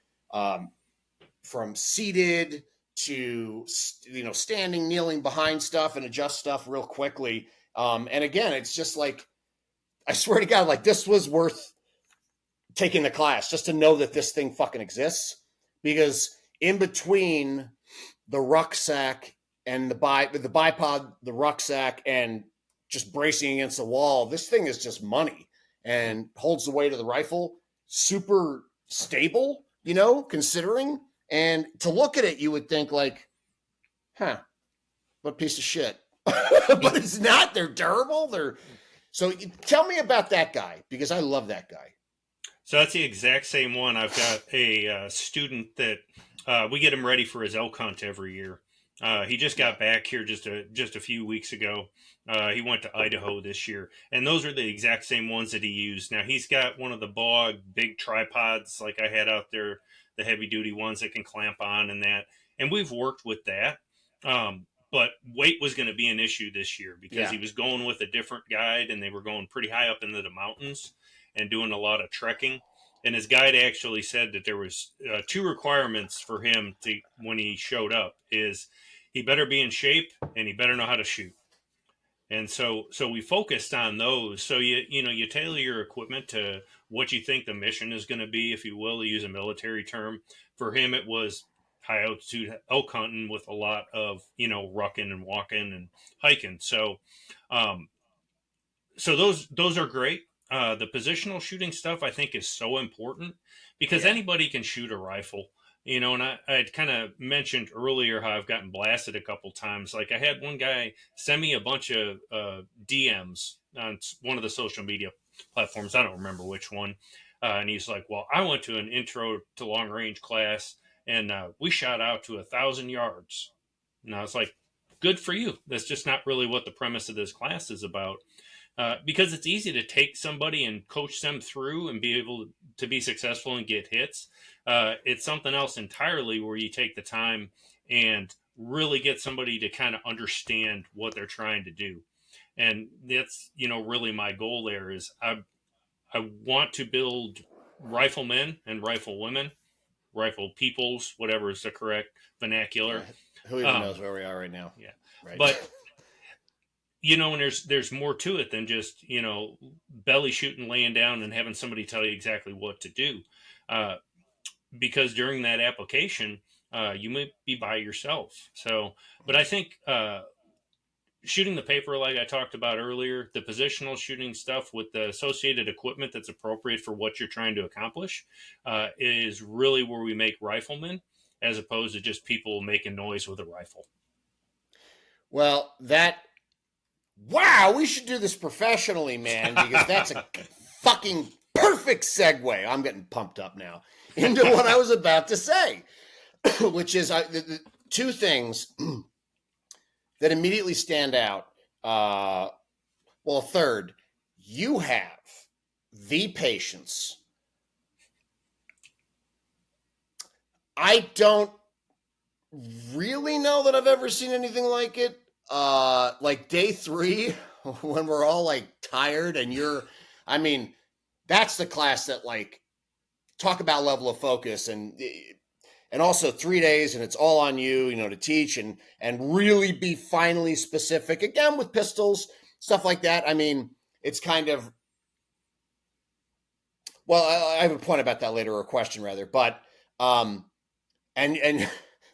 S1: seated to standing, kneeling behind stuff, and adjust stuff real quickly. And again, it's just like, I swear to God, like this was worth taking the class just to know that this thing fucking exists, because in between the rucksack and the bipod, the rucksack, and just bracing against the wall, this thing is just money and holds the weight of the rifle. Super stable, considering. And to look at it, you would think like, what a piece of shit. But it's not. They're durable. So tell me about that guy, because I love that guy.
S2: So that's the exact same one. I've got a student that we get him ready for his elk hunt every year. He just
S1: Yeah.
S2: got back here just a few weeks ago. He went to Idaho this year, and those are the exact same ones that he used. Now he's got one of the Bog big tripods like I had out there, the heavy duty ones that can clamp on and that, and we've worked with that. But weight was going to be an issue this year because
S1: Yeah.
S2: he was going with a different guide, and they were going pretty high up into the mountains and doing a lot of trekking. And his guide actually said that there was two requirements for him to when he showed up is he better be in shape and he better know how to shoot. And so we focused on those. So you tailor your equipment to what you think the mission is going to be, if you will, to use a military term. For him, it was high altitude elk hunting with a lot of rucking and walking and hiking. Um, so those are great. The positional shooting stuff I think is so important because
S1: Yeah.
S2: anybody can shoot a rifle. And I'd kind of mentioned earlier how I've gotten blasted a couple times. Like I had one guy send me a bunch of DMs on one of the social media platforms. I don't remember which one. And he's like, "Well, I went to an intro to long range class, and we shot out to 1,000 yards." And I was like, "Good for you. That's just not really what the premise of this class is about." Because it's easy to take somebody and coach them through and be able to be successful and get hits. It's something else entirely where you take the time and really get somebody to kind of understand what they're trying to do. And that's really my goal there is I want to build riflemen and rifle women, rifle peoples, whatever is the correct
S1: Yeah.
S2: vernacular.
S1: Who even knows
S2: Um,
S1: where we are right now?
S2: yeah,
S1: Right.
S2: but and there's more to it than just belly shooting, laying down, and having somebody tell you exactly what to do. Uh, because during that application, you might be by yourself. So, but I think shooting the paper, like I talked about earlier, the positional shooting stuff with the associated equipment that's appropriate for what you're trying to accomplish, is really where we make riflemen, as opposed to just people making noise with a rifle.
S1: Well, wow, we should do this professionally, man, because that's a fucking perfect segue. I'm getting pumped up now into what I was about to say, which is the two things that immediately stand out. Well, third, you have the patience. I don't really know that I've ever seen anything like it. Like day three, when we're all like tired and I mean, that's the class that like talk about level of focus and also 3 days and it's all on you, to teach and really be finally specific again with pistols, stuff like that. I mean, it's kind of, well, I have a point about that later, or a question rather, but um, and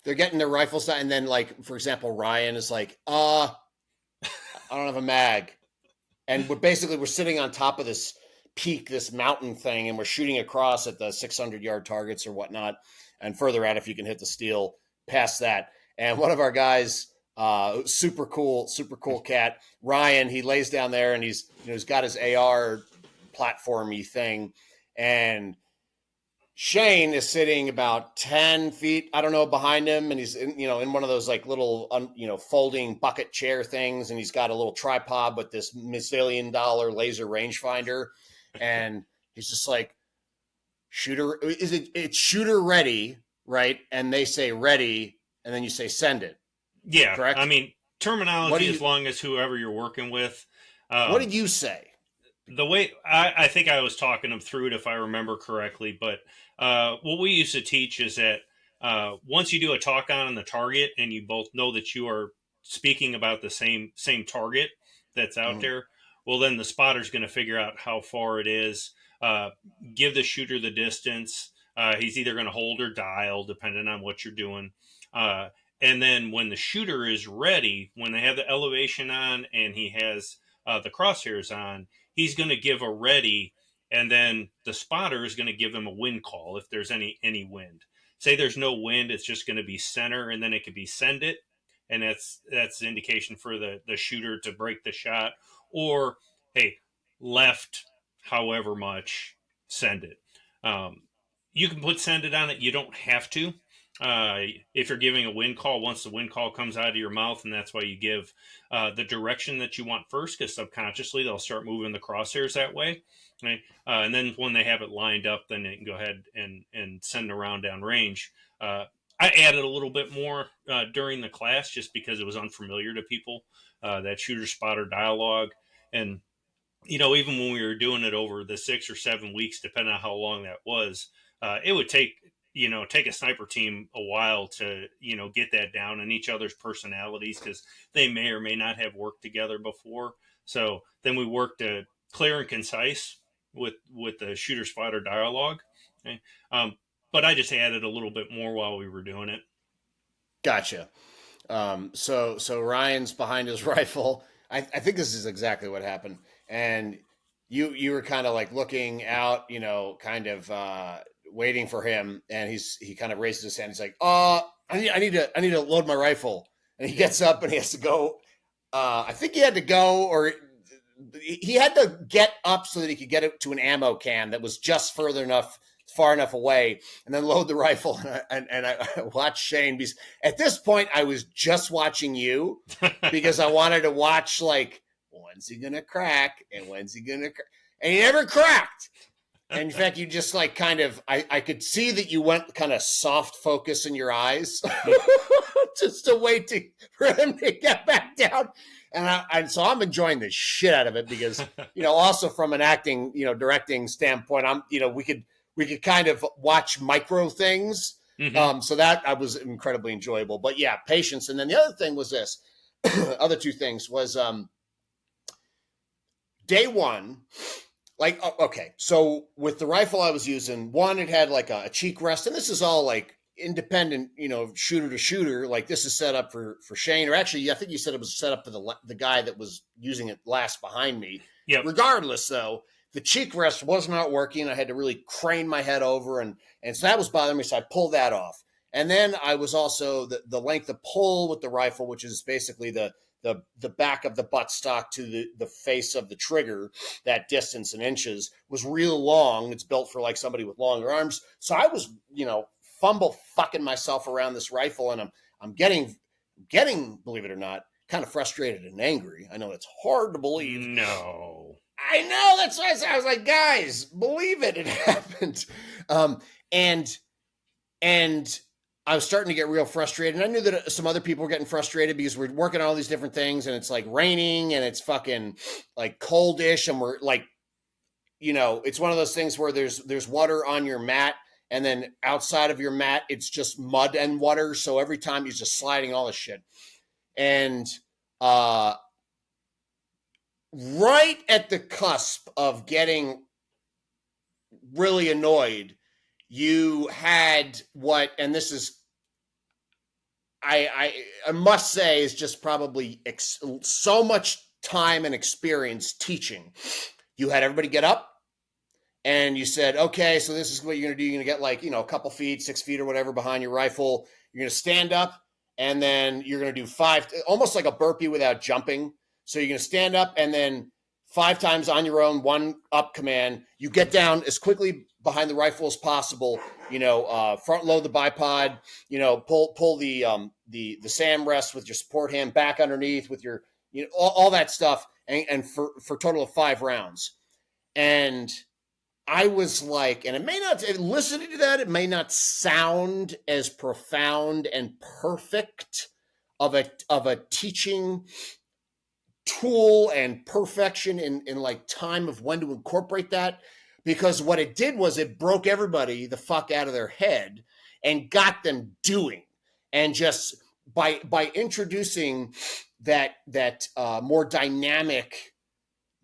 S1: they're getting their rifles out, and then like for example, Ryan is like, I don't have a mag, and we're sitting on top of this peak, this mountain thing, and we're shooting across at the 600-yard targets or whatnot, and further out if you can hit the steel past that. And one of our guys, super cool cat, Ryan, he lays down there and he's got his AR platformy thing, and Shane is sitting about 10 feet, I don't know, behind him. And he's in one of those like little, folding bucket chair things. And he's got a little tripod with this $1 million laser rangefinder. And he's just like, shooter, it's shooter ready, right? And they say ready. And then you say send it.
S2: Yeah, I
S1: Correct.
S2: mean
S1: What do
S2: terminology as
S1: you,
S2: long as whoever you're working with.
S1: what
S2: Um,
S1: did you say?
S2: the way I think I was talking them through it if I remember correctly, but what we used to teach is that once you do a talk on the target and you both know that you are speaking about the same target that's out
S1: Mhm.
S2: there, well then the spotter's going to figure out how far it is, uh, give the shooter the distance. He's either going to hold or dial depending on what you're doing. Uh, and then when the shooter is ready, when they have the elevation on and he has the crosshairs on, he's going to give a ready, and then the spotter is going to give him a wind call if there's any wind. Say there's no wind, it's just going to be center, and then it could be send it, and that's the indication for the shooter to break the shot, or hey, left, however much, send it. Um, you can put send it on it. You don't have to. uh, if you're giving a wind call, once the wind call comes out of your mouth, and that's why you give the direction that you want first, because subconsciously they'll start moving the crosshairs that way. Right? And then when they have it lined up, then they can go ahead and send a round down range. Uh, I added a little bit more during the class just because it was unfamiliar to people, that shooter spotter dialogue. And even when we were doing it over the 6 or 7 weeks, depending on how long that was, it would take a sniper team a while to get that down and each other's personalities, because they may or may not have worked together before. So then we worked clear and concise with the shooter spotter dialogue. Okay? But I just added a little bit more while we were doing it.
S1: Gotcha. So Ryan's behind his rifle. I think this is exactly what happened. And you were kind of like looking out, kind of waiting for him. And he kind of raises his hand. He's like, I need to load my rifle. And he gets up and he has to go. I think he had to go, or he had to get up so that he could get it to an ammo can that was just far enough away, and then load the rifle. And I watched Shane, because at this point I was just watching you, because I wanted to watch, like, when's he gonna crack, and when's he gonna crack, and he never cracked. And in fact, you just like kind of, I could see that you went kind of soft focus in your eyes, just to wait for him to get back down. And so I'm enjoying the shit out of it, because, also from an acting, directing standpoint, we could kind of watch micro things.
S2: Mm-hmm.
S1: So that I was incredibly enjoyable. But yeah, patience. And then the other thing was this, other two things was, day one, like, okay, so with the rifle I was using, one, it had like a cheek rest, and this is all like independent, shooter to shooter. Like, this is set up for Shane, or actually, I think you said it was set up for the guy that was using it last behind me.
S2: Yep.
S1: Regardless, though, the cheek rest was not working. I had to really crane my head over, and so that was bothering me. So I pulled that off, and then I was also the length of pull with the rifle, which is basically the back of the buttstock to the face of the trigger, that distance in inches, was real long. It's built for like somebody with longer arms. So I was, fucking myself around this rifle, and I'm getting, believe it or not, kind of frustrated and angry. I know it's hard to believe.
S2: No.
S1: I know, that's why I was like, guys, believe it happened. And I was starting to get real frustrated, and I knew that some other people were getting frustrated, because we're working on all these different things, and it's like raining, and it's fucking like coldish, and we're like, it's one of those things where there's water on your mat, and then outside of your mat, it's just mud and water. So every time he's just sliding all this shit. And right at the cusp of getting really annoyed, you had and this is, I must say, is just probably so much time and experience teaching. You had everybody get up, and you said, okay, so this is what you're going to do. You're going to get like, a couple feet, 6 feet or whatever behind your rifle. You're going to stand up, and then you're going to do 5, almost like a burpee without jumping. So you're going to stand up, and then 5 times on your own, 1 up command. You get down as quickly behind the rifle as possible. Front load the bipod. Pull the SAM rest with your support hand back underneath with your, all that stuff, and for a total of 5 rounds. And I was like, and it may not, listening to that, it may not sound as profound and perfect of a teaching tool and perfection in like time of when to incorporate that, because what it did was it broke everybody the fuck out of their head and got them doing, and just by introducing that more dynamic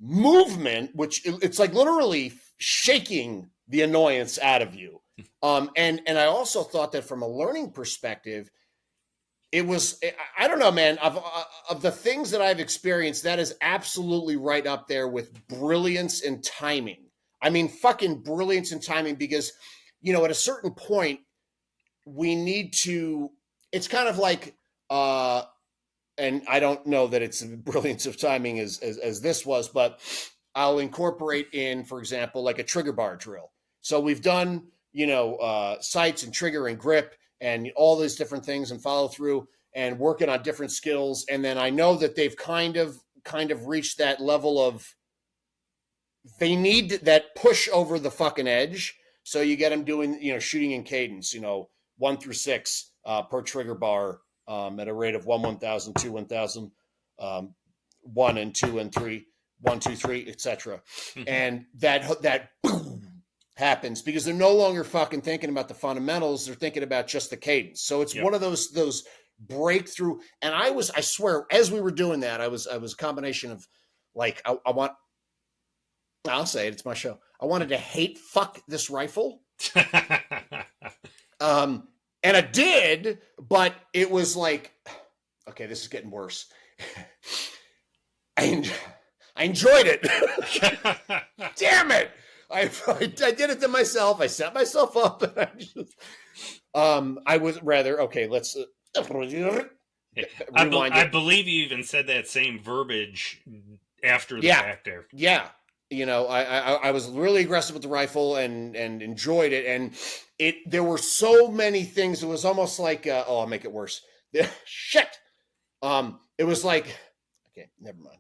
S1: movement, which it's like literally shaking the annoyance out of you. And I also thought that from a learning perspective, it was, I don't know, man, of the things that I've experienced, that is absolutely right up there with brilliance and timing. I mean, fucking brilliance and timing, because, at a certain point, we need to, it's kind of like, and I don't know that it's the brilliance of timing as this was, but I'll incorporate in, for example, like a trigger bar drill. So we've done, sights and trigger and grip, and all these different things and follow through and working on different skills. And then I know that they've kind of reached that level of, they need that push over the fucking edge. So you get them doing, shooting in cadence, 1 through 6 per trigger bar at a rate of 1,000, 2, 1,000, 1 and 2 and 3, 1, 2, 3, etc. And that boom happens because they're no longer fucking thinking about the fundamentals. They're thinking about just the cadence. So it's one of those breakthrough. And I swear, as we were doing that, I was a combination of like, I'll say it, it's my show. I wanted to hate fuck this rifle. And I did, but it was like, okay, this is getting worse. I enjoyed it. Damn it. I did it to myself. I set myself up. And I was rather, okay, let's rewind
S2: I believe you even said that same verbiage after the fact there.
S1: Yeah. I was really aggressive with the rifle and enjoyed it. And there were so many things. It was almost like, I'll make it worse. Shit. It was like, okay, never mind.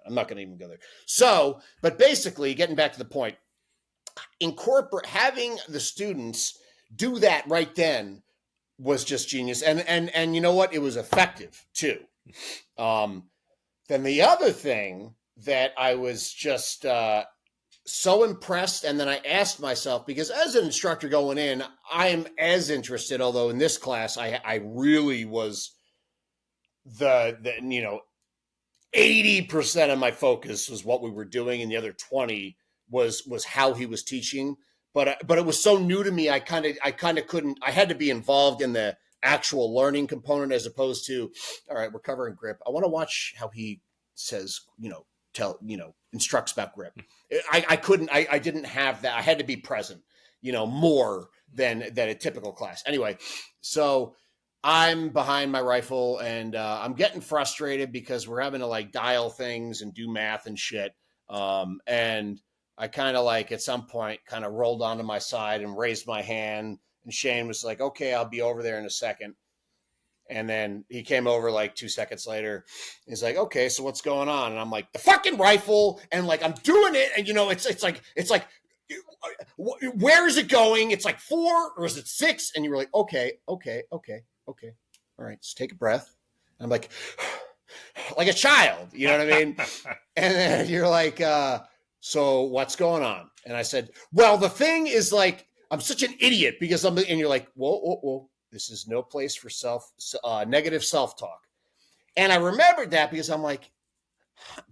S1: I'm not going to even go there. So, but basically getting back to the point, having the students do that right then was just genius. And you know what? It was effective too. Then the other thing that I was just so impressed, and then I asked myself, because as an instructor going in, I am as interested, although in this class I really was the 80% of my focus was what we were doing, and the other 20 was how he was teaching. But it was so new to me, I kind of couldn't. I had to be involved in the actual learning component as opposed to, all right, we're covering grip. I want to watch how he says, instructs about grip. I couldn't. I didn't have that. I had to be present, more than a typical class. Anyway, so I'm behind my rifle and I'm getting frustrated because we're having to like dial things and do math and shit. And I kind of like at some point kind of rolled onto my side and raised my hand. And Shane was like, okay, I'll be over there in a second. And then he came over like 2 seconds later. He's like, okay, so what's going on? And I'm like, the fucking rifle. And like, I'm doing it. And it's like, where is it going? It's like 4 or is it 6? And you were like, okay. All right, just take a breath. And I'm like a child, you know what I mean? And then you're like, so what's going on? And I said, well, the thing is like, I'm such an idiot because and you're like, whoa. This is no place for negative self-talk. And I remembered that because I'm like,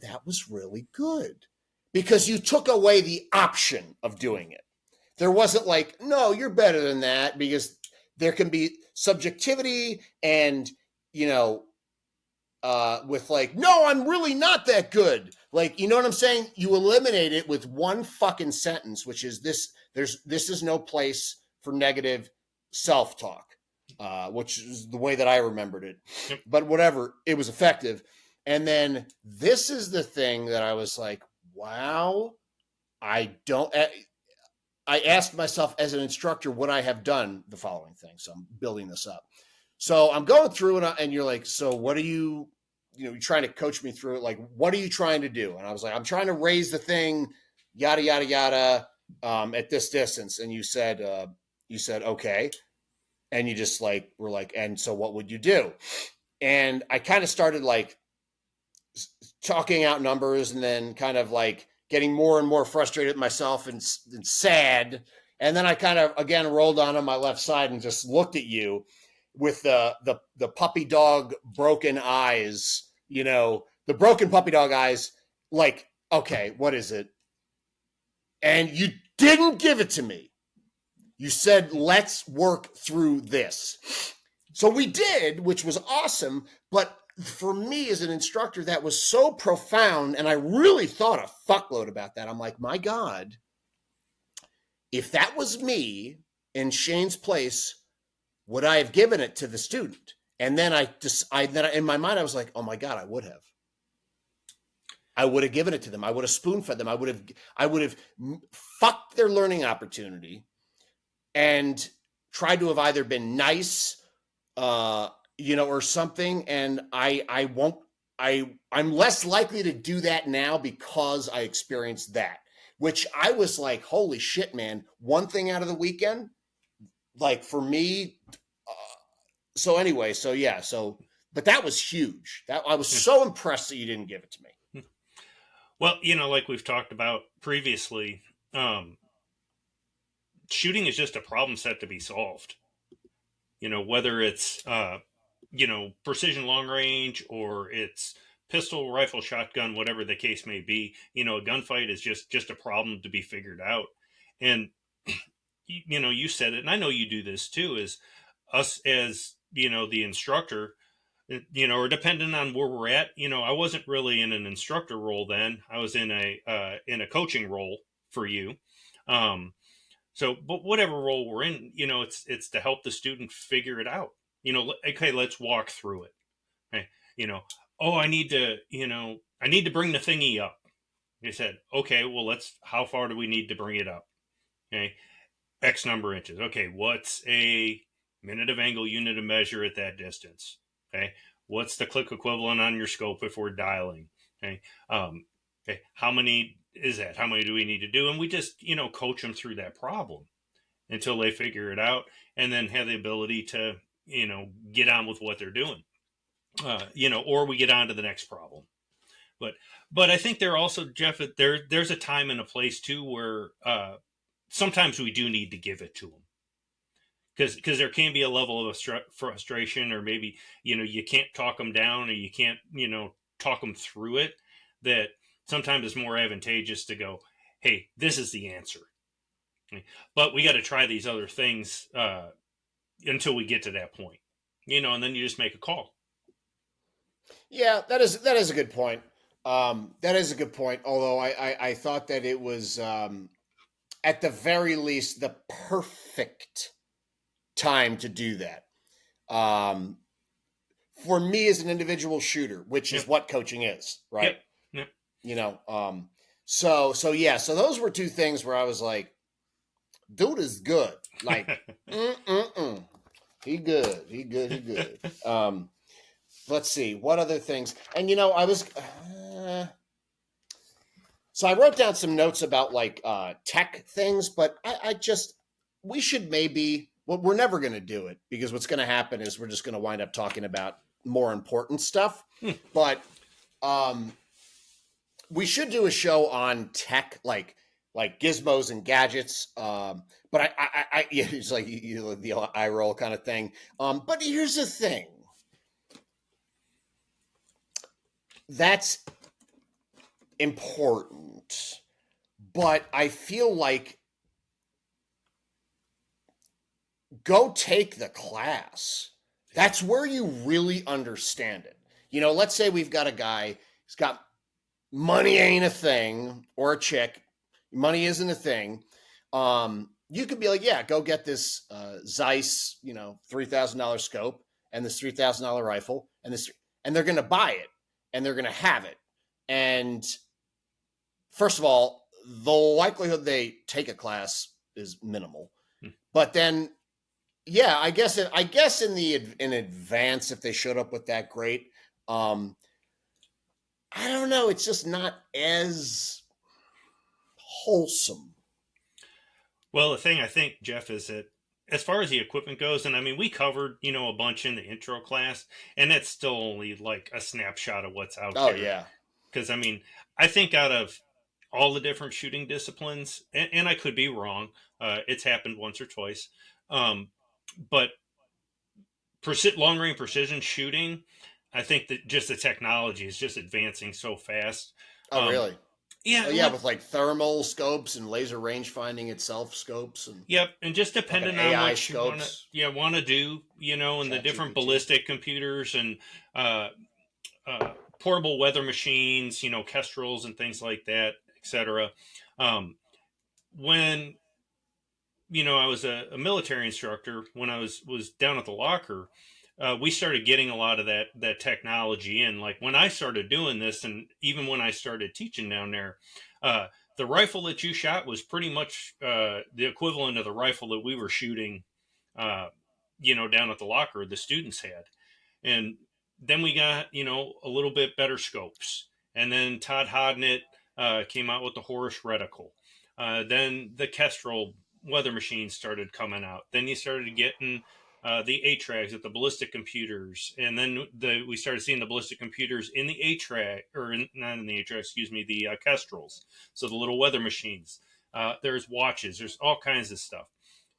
S1: that was really good because you took away the option of doing it. There wasn't like, no, you're better than that, because there can be subjectivity and, with like, no, I'm really not that good. Like, you know what I'm saying? You eliminate it with one fucking sentence, which is this is no place for negative self-talk. Which is the way that I remembered it. Yep. But whatever, it was effective. And then this is the thing that I was like, wow, I asked myself as an instructor, would I have done the following thing? So I'm building this up. So I'm going through and you're like, so what are you're trying to coach me through it. Like, what are you trying to do? And I was like, I'm trying to raise the thing, yada, yada, yada, at this distance. And you said, okay. And you just like, were like, and so what would you do? And I kind of started like talking out numbers and then kind of like getting more and more frustrated with myself and sad. And then I kind of, again, rolled on my left side and just looked at you with the puppy dog broken eyes, the broken puppy dog eyes, like, okay, what is it? And you didn't give it to me. You said, let's work through this. So we did, which was awesome. But for me as an instructor, that was so profound. And I really thought a fuckload about that. I'm like, my God, if that was me in Shane's place, would I have given it to the student? And then in my mind, I was like, oh my God, I would have. I would have given it to them. I would have spoon-fed them. I would have fucked their learning opportunity and tried to have either been nice, or something. And I won't, I'm less likely to do that now because I experienced that, which I was like, holy shit, man. One thing out of the weekend, like for me. So anyway, so yeah, but that was huge. That I was so impressed that you didn't give it to me.
S2: Well, like we've talked about previously, shooting is just a problem set to be solved. Whether it's precision long range or it's pistol, rifle, shotgun, whatever the case may be. A gunfight is just a problem to be figured out. And you said it, and I know you do this too. Is us as the instructor, or depending on where we're at. I wasn't really in an instructor role then. I was in a coaching role for you. But whatever role we're in, it's to help the student figure it out. Okay, let's walk through it. Okay, oh, I need to bring the thingy up. They said, okay, well, how far do we need to bring it up? Okay, X number of inches. Okay, what's a minute of angle unit of measure at that distance? Okay, what's the click equivalent on your scope if we're dialing? Okay, okay, how many is that? How many do we need to do? And we just, coach them through that problem until they figure it out and then have the ability to, get on with what they're doing, or we get on to the next problem. But I think there also, Jeff, there's a time and a place too where sometimes we do need to give it to them. Because there can be a level of frustration, or maybe, you can't talk them down, or you can't, talk them through it, that sometimes it's more advantageous to go, hey, this is the answer. But we got to try these other things until we get to that point, and then you just make a call.
S1: Yeah, that is a good point. That is a good point. Although I thought that it was at the very least the perfect time to do that. For me as an individual shooter, which is what coaching is, right?
S2: Yep.
S1: So those were two things where I was like, dude is good. Like, he good. Let's see what other things. And I was so I wrote down some notes about like tech things, but we should maybe, well, we're never going to do it because what's going to happen is we're just going to wind up talking about more important stuff. But we should do a show on tech, like gizmos and gadgets. But it's like the eye roll kind of thing. But here's the thing. That's important, but I feel like go take the class. That's where you really understand it. Let's say we've got a guy who's got money ain't a thing, or a chick, money isn't a thing. You could be like, yeah, go get this Zeiss, $3,000 scope and this $3,000 rifle and they're going to buy it and they're going to have it. And first of all, the likelihood they take a class is minimal. But then, yeah, I guess in advance, if they showed up with that, great. I don't know. It's just not as wholesome.
S2: Well, the thing I think, Jeff, is that as far as the equipment goes, and I mean, we covered, a bunch in the intro class, and that's still only like a snapshot of what's out there.
S1: Oh, yeah.
S2: Because, I mean, I think out of all the different shooting disciplines, and I could be wrong, it's happened once or twice, but long range precision shooting, I think that just the technology is just advancing so fast.
S1: Oh, really?
S2: Yeah,
S1: with like thermal scopes and laser range finding itself scopes, and
S2: and just depending on what scopes. you want to do, and the different ballistic computers and portable weather machines, Kestrels and things like that, etc. When I was a military instructor, when I was down at the locker, we started getting a lot of that technology in. Like when I started doing this, and even when I started teaching down there, the rifle that you shot was pretty much the equivalent of the rifle that we were shooting down at the locker the students had. And then we got, a little bit better scopes. And then Todd Hodnett came out with the Horus reticle. Then the Kestrel weather machines started coming out. Then you started getting the ATRAGs at the ballistic computers. And then we started seeing the ballistic computers in the ATRAG, not in the ATRAG, excuse me, the Kestrels. So the little weather machines. There's watches. There's all kinds of stuff.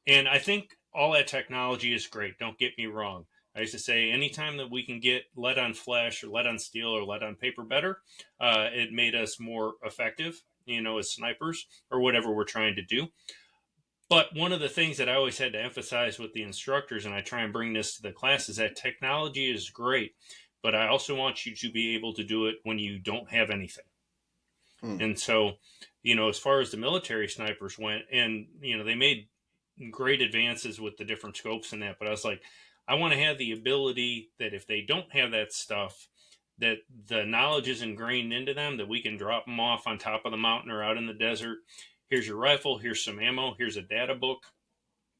S2: And I think all that technology is great. Don't get me wrong. I used to say anytime that we can get lead on flesh or lead on steel or lead on paper better, it made us more effective, as snipers or whatever we're trying to do. But one of the things that I always had to emphasize with the instructors, and I try and bring this to the class, is that technology is great, but I also want you to be able to do it when you don't have anything. And so, as far as the military snipers went, and, they made great advances with the different scopes and that, but I was like, I want to have the ability that if they don't have that stuff, that the knowledge is ingrained into them, that we can drop them off on top of the mountain or out in the desert. Here's your rifle, here's some ammo, here's a data book.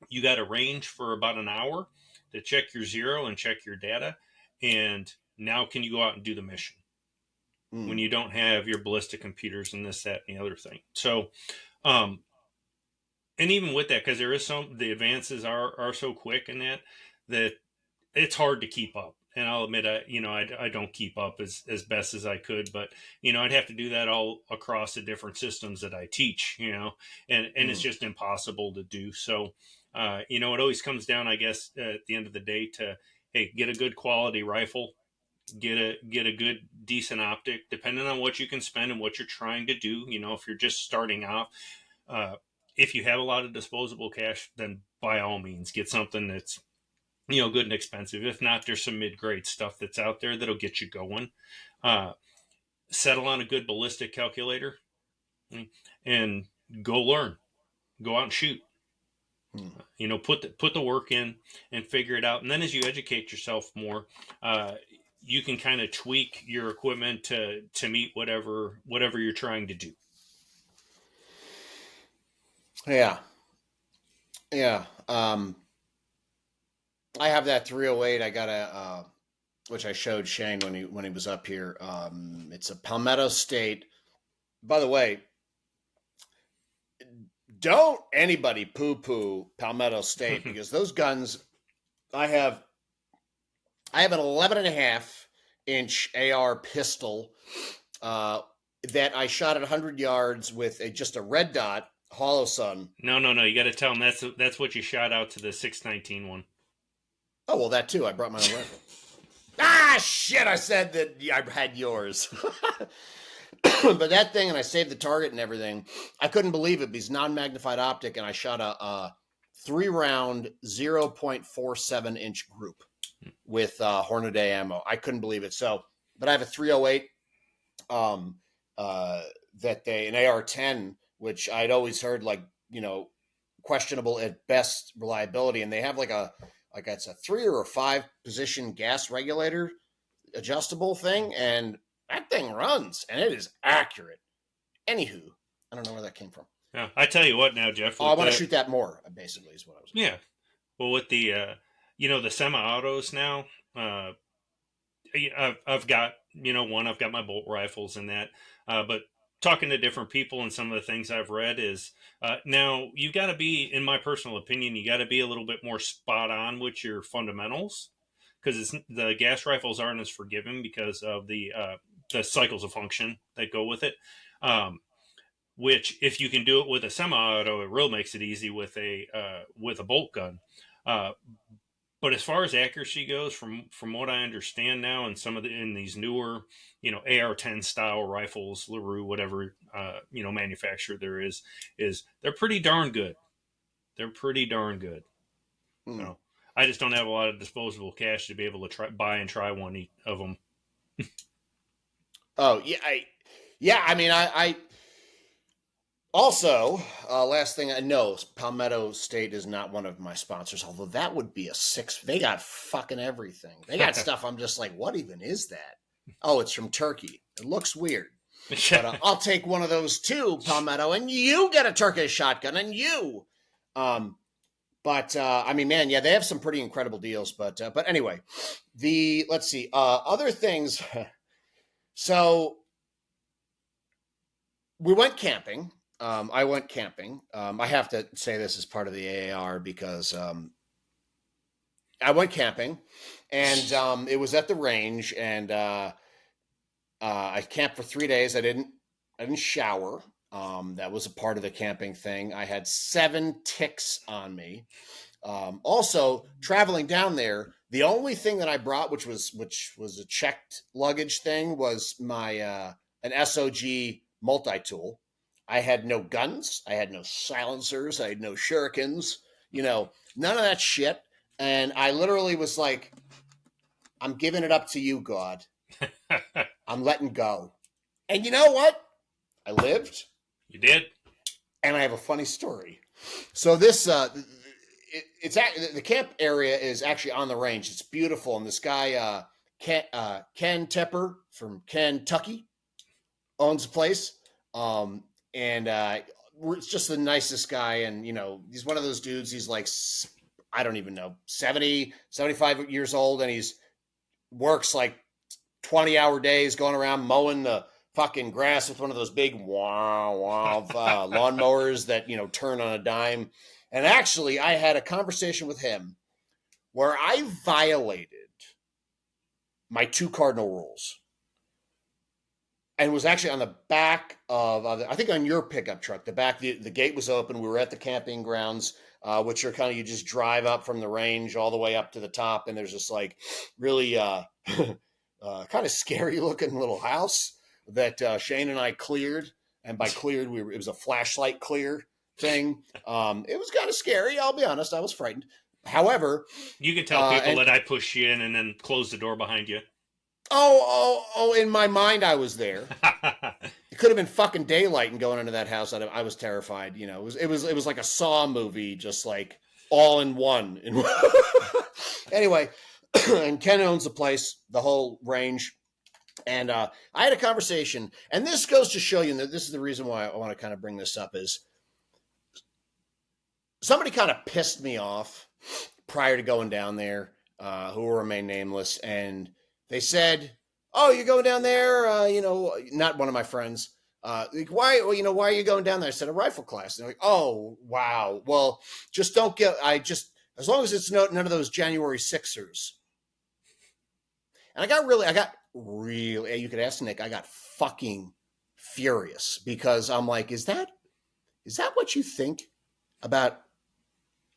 S2: You got a range for about an hour to check your zero and check your data. And now can you go out and do the mission? When you don't have your ballistic computers and this, that, and the other thing. So, and even with that, because there is the advances are so quick in that it's hard to keep up. And I'll admit, I don't keep up as best as I could, but, I'd have to do that all across the different systems that I teach, and it's just impossible to do. So, it always comes down, I guess, at the end of the day to, hey, get a good quality rifle, get a good, decent optic, depending on what you can spend and what you're trying to do. If you're just starting off, if you have a lot of disposable cash, then by all means get something that's, good and expensive. If not, there's some mid-grade stuff that's out there that'll get you going. Settle on a good ballistic calculator and go learn. Go out and shoot. Put the work in and figure it out. And then as you educate yourself more, you can kind of tweak your equipment to meet whatever you're trying to do.
S1: Yeah. I have that 308. I got a, which I showed Shane when he was up here. It's a Palmetto State. By the way, don't anybody poo-poo Palmetto State because those guns, I have an 11.5-inch AR pistol that I shot at 100 yards with just a red dot hollow sun.
S2: No. You got to tell them that's what you shot out to the 619 one.
S1: Oh, well, that too. I brought my own rifle. Ah, shit! I said that I had yours. But that thing, and I saved the target and everything, I couldn't believe it because non-magnified optic, and I shot a 3-round 0.47-inch group with Hornady ammo. I couldn't believe it. So, but I have a 308 an AR-10, which I'd always heard questionable at best reliability, and they have it's a 3 or 5 position gas regulator adjustable thing, and that thing runs, and it is accurate. Anywho, I don't know where that came from.
S2: Yeah, I tell you what now, Jeff.
S1: I want to shoot that more, basically, is what I was
S2: saying. Yeah. Well, with the, the semi-autos now, I've got, I've got my bolt rifles and that, but talking to different people and some of the things I've read is now you got to be, in my personal opinion, you got to be a little bit more spot on with your fundamentals because the gas rifles aren't as forgiving because of the cycles of function that go with it. Which, if you can do it with a semi-auto, it really makes it easy with a bolt gun. But as far as accuracy goes, from what I understand now, and in these newer, AR-10 style rifles, LaRue, whatever, manufacturer there is they're pretty darn good. They're pretty darn good. So I just don't have a lot of disposable cash to be able to buy and try one of them.
S1: Oh yeah, I mean, I also, last thing I know, Palmetto State is not one of my sponsors, although that would be they got fucking everything. They got stuff I'm just like, what even is that? Oh, it's from Turkey. It looks weird. But I'll take one of those too, Palmetto, and you get a Turkish shotgun, and you. But But I mean, man, yeah, they have some pretty incredible deals. But anyway, let's see other things. So we went camping. I went camping. I have to say this as part of the AAR because I went camping, and it was at the range, and I camped for 3 days. I didn't shower. That was a part of the camping thing. I had 7 ticks on me. Also, traveling down there, the only thing that I brought, which was a checked luggage thing, was my an SOG multi tool. I had no guns. I had no silencers. I had no shurikens. None of that shit. And I literally was like, I'm giving it up to you, God. I'm letting go. And you know what? I lived.
S2: You did?
S1: And I have a funny story. So this, the camp area is actually on the range. It's beautiful. And this guy, Ken Tepper from Kentucky, owns a place. And it's just the nicest guy. And, he's one of those dudes. He's like, I don't even know, 70, 75 years old. And he's works like 20-hour days going around mowing the fucking grass with one of those big lawnmowers that, turn on a dime. And actually, I had a conversation with him where I violated my 2 cardinal rules. And was actually on the back of, I think on your pickup truck, the back, the gate was open. We were at the camping grounds, which are kind of, you just drive up from the range all the way up to the top. And there's this like really kind of scary looking little house that Shane and I cleared. And by cleared, it was a flashlight clear thing. It was kind of scary. I'll be honest. I was frightened. However,
S2: you can tell people that I pushed you in and then close the door behind you.
S1: Oh! In my mind, I was there. It could have been fucking daylight and going into that house. I was terrified. It was like a Saw movie, just like all in one. Anyway, and Ken owns the place, the whole range. And I had a conversation, and this goes to show you, and this is the reason why I want to kind of bring this up, is somebody kind of pissed me off prior to going down there, who will remain nameless, and they said, "Oh, you're going down there?" Not one of my friends. Why? Well, why are you going down there? I said, "A rifle class." And they're like, "Oh, wow. Well, just don't get. As long as it's none of those January Sixers." And I got really. You could ask Nick. I got fucking furious because I'm like, is that what you think about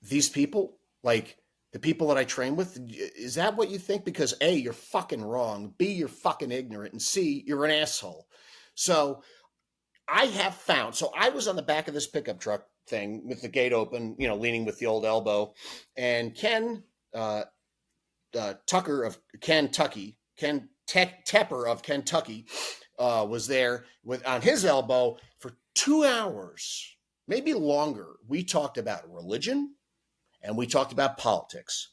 S1: these people? Like, the people that I train with, is that what you think? Because A, you're fucking wrong. B, you're fucking ignorant. And C, you're an asshole. So I have found, so I was on the back of this pickup truck thing with the gate open, leaning with the old elbow. And Ken Tucker of Kentucky, Tepper of Kentucky, was there on his elbow for 2 hours, maybe longer. We talked about religion. And we talked about politics.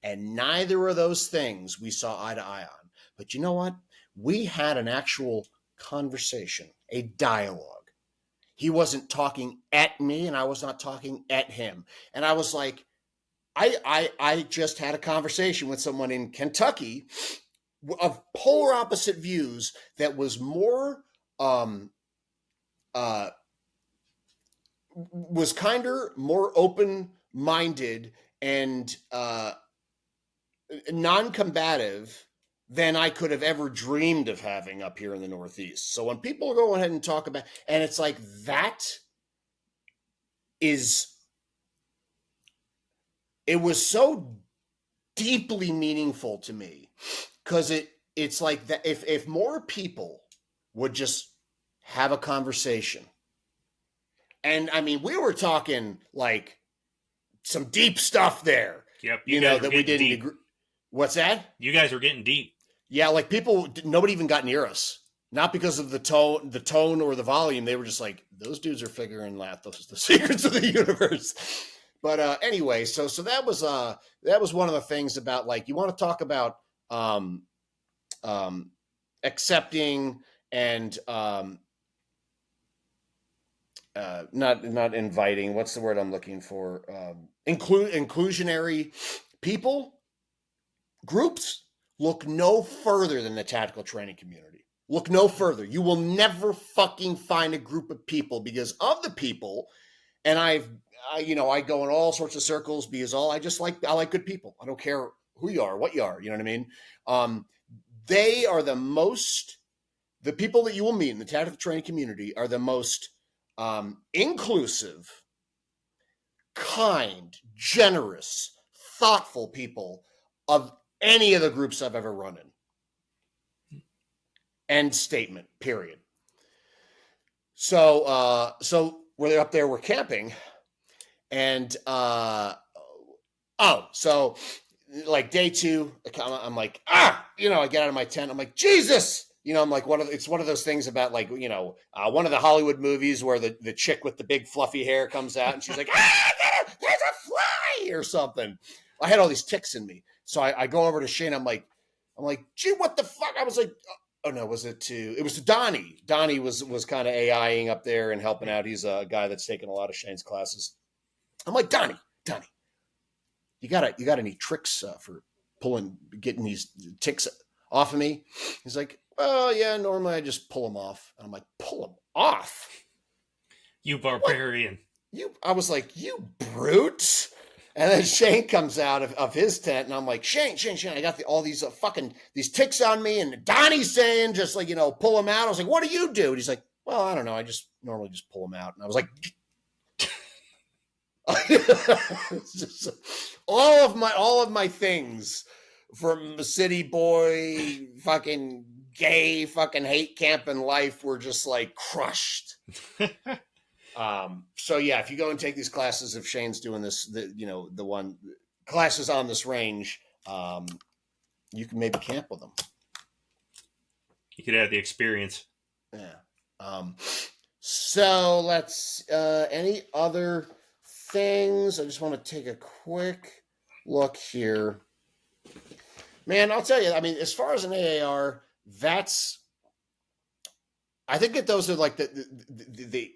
S1: And neither of those things we saw eye to eye on. But you know what? We had an actual conversation, a dialogue. He wasn't talking at me, and I was not talking at him. And I was like, I just had a conversation with someone in Kentucky of polar opposite views that was more was kinder, more open-minded, and non-combative than I could have ever dreamed of having up here in the Northeast. So when people go ahead and talk about, and it's like, that is, it was so deeply meaningful to me, because it's like that if more people would just have a conversation. And I mean, we were talking like some deep stuff there.
S2: Yep.
S1: That we didn't agree. What's that?
S2: You guys were getting deep.
S1: Yeah, like nobody even got near us. Not because of the tone or the volume. They were just like, those dudes are figuring out the secrets of the universe. But anyway, so that was one of the things about, like, you want to talk about accepting and not inviting. What's the word I'm looking for? Inclusionary people groups. Look no further than the tactical training community. Look no further. You will never fucking find a group of people because of the people. And I go in all sorts of circles because I like good people. I don't care who you are, what you are. You know what I mean? Um, they are the people that you will meet in the tactical training community are the most inclusive, kind, generous, thoughtful people of any of the groups I've ever run in. End statement. Period. So we're up there, we're camping, and so like day 2, I'm like, I get out of my tent, I'm like, Jesus. I'm like it's one of those things about like, one of the Hollywood movies where the chick with the big fluffy hair comes out and she's like, there's a fly or something. I had all these ticks in me. So I go over to Shane. I'm like, gee, what the fuck? I was like, oh no, it was to Donnie. Donnie was kind of AIing up there and helping out. He's a guy that's taken a lot of Shane's classes. I'm like, Donnie, you got any tricks for getting these ticks off of me? He's like, oh yeah, normally I just pull them off. And I'm like, pull them off?
S2: You barbarian.
S1: What? I was like, you brute. And then Shane comes out of his tent, and I'm like, Shane, I got all these these ticks on me, and Donnie's saying just like, pull them out. I was like, what do you do? And he's like, well, I don't know. I just normally just pull them out. And I was like, just, all of my things from city boy, fucking gay, fucking hate camping life were just like crushed. So yeah, if you go and take these classes, if Shane's doing this, the one classes on this range, you can maybe camp with them.
S2: You could have the experience.
S1: Yeah. So let's, any other things? I just want to take a quick look here. Man, I'll tell you, I mean, as far as an AAR, I think that those are like the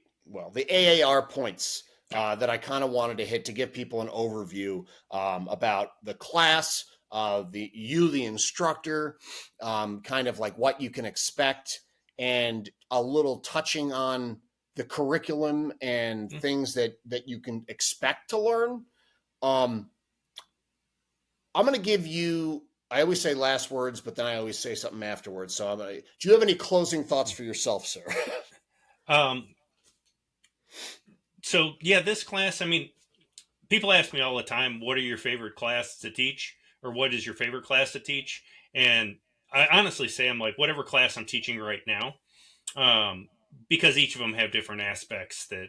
S1: AAR points that I kind of wanted to hit to give people an overview about the class, the instructor, kind of like what you can expect, and a little touching on the curriculum and things that you can expect to learn. I'm going to give you, I always say last words, but then I always say something afterwards. So do you have any closing thoughts for yourself, sir?
S2: So yeah, this class, I mean, people ask me all the time, what are your favorite classes to teach? Or what is your favorite class to teach? And I honestly say, I'm like, whatever class I'm teaching right now, because each of them have different aspects that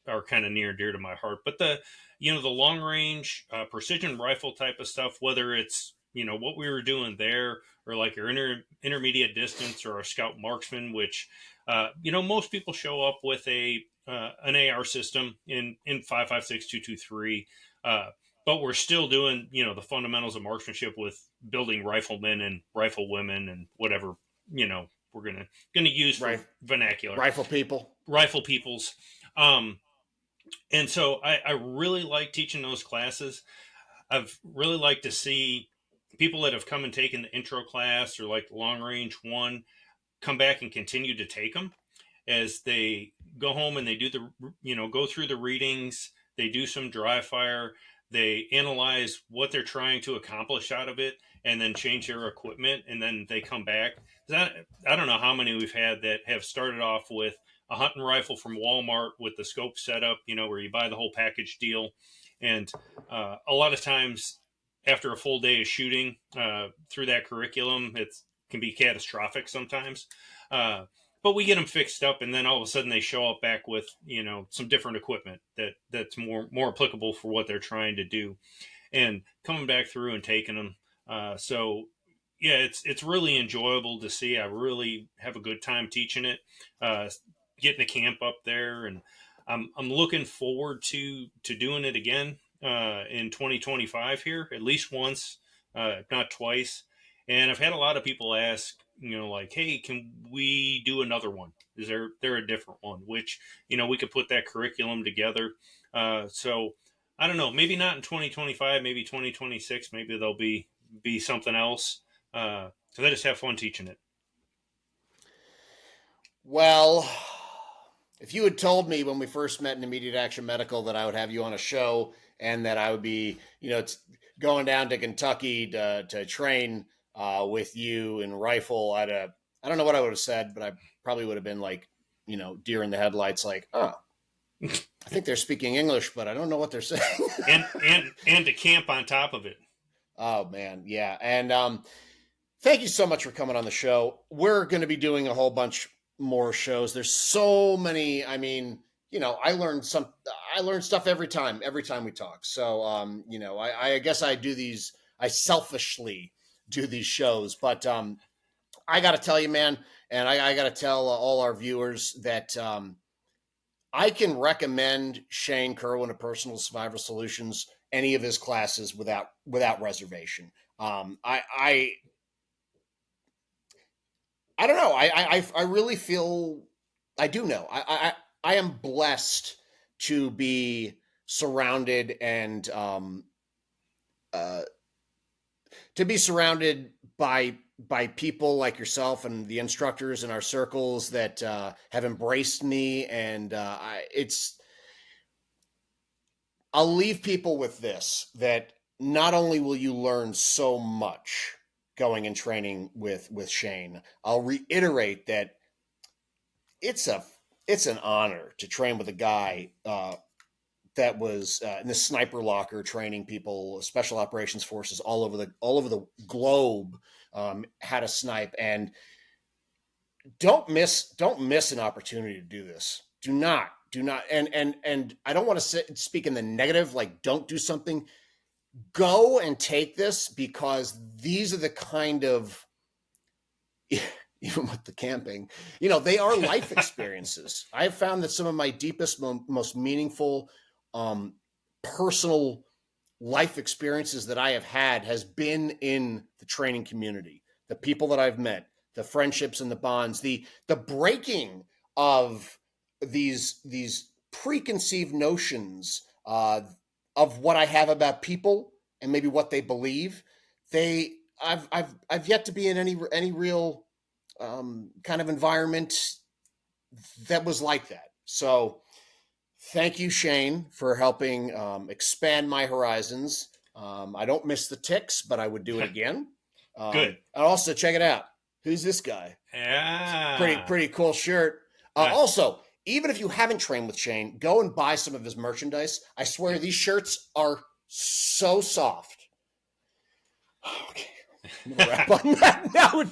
S2: are kind of near and dear to my heart. But the long range precision rifle type of stuff, whether it's, what we were doing there, or like your intermediate distance or a scout marksman, which, most people show up with an AR system in 5.56 2.23, but we're still doing, the fundamentals of marksmanship with building riflemen and riflewomen and whatever, we're gonna use for vernacular
S1: rifle peoples.
S2: And so I really like teaching those classes. I've really liked to see people that have come and taken the intro class or like long range one come back and continue to take them as they go home and they do go through the readings, they do some dry fire, they analyze what they're trying to accomplish out of it, and then change their equipment, and then they come back. I don't know how many we've had that have started off with a hunting rifle from Walmart with the scope setup, where you buy the whole package deal. And a lot of times after a full day of shooting through that curriculum, it can be catastrophic sometimes. But we get them fixed up, and then all of a sudden they show up back with, some different equipment that's more applicable for what they're trying to do, and coming back through and taking them. So yeah, it's really enjoyable to see. I really have a good time teaching it, getting the camp up there, and I'm looking forward to doing it again in 2025 here, at least once, if not twice. And I've had a lot of people ask, like, hey, can we do another one? Is there a different one? Which, we could put that curriculum together. So I don't know, maybe not in 2025, maybe 2026, maybe there'll be something else. Because I just have fun teaching it.
S1: Well, if you had told me when we first met in Immediate Action Medical that I would have you on a show and that I would be, going down to Kentucky to train with you in rifle, I don't know what I would have said, but I probably would have been like, deer in the headlights, like, oh, I think they're speaking English, but I don't know what they're saying.
S2: and to camp on top of it.
S1: Oh man, yeah. And thank you so much for coming on the show. We're going to be doing a whole bunch more shows. There's so many. I mean, I learn stuff every time we talk. So, I guess I do these. I selfishly do these shows, but I got to tell you, man, and I got to tell all our viewers that I can recommend Shane Kerwin of Personal Survival Solutions any of his classes without reservation. I don't know. I really feel I do know. I am blessed to be surrounded and uh, to be surrounded by people like yourself and the instructors in our circles that have embraced me, and I'll leave people with this: that not only will you learn so much going and training with Shane, I'll reiterate that it's a it's an honor to train with a guy that was in the sniper locker training people, special operations forces all over the globe, how to snipe. And don't miss an opportunity to do this. Do not. And I don't want to speak in the negative, like don't do something. Go and take this, because these are the kind of even with the camping, they are life experiences. I've found that some of my deepest, most meaningful, personal life experiences that I have had has been in the training community. The people that I've met, the friendships and the bonds, the breaking of these preconceived notions of what I have about people and maybe what they believe. I've yet to be in any real kind of environment that was like that. So thank you, Shane, for helping expand my horizons. I don't miss the ticks, but I would do it again.
S2: Good.
S1: And also, check it out. Who's this guy?
S2: Yeah.
S1: Pretty cool shirt. Also, even if you haven't trained with Shane, go and buy some of his merchandise. I swear these shirts are so soft. Okay, I'm gonna wrap on that now.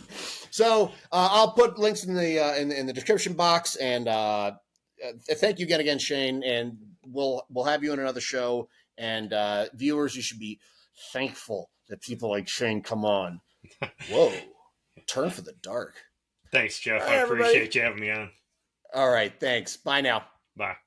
S1: So I'll put links in the in the description box, and thank you again, Shane. And we'll have you in another show. And viewers, you should be thankful that people like Shane come on. Whoa, turn for the dark.
S2: Thanks, Jeff.
S1: All
S2: I
S1: right, everybody.
S2: appreciate you having me on.
S1: All right, thanks. Bye now.
S2: Bye.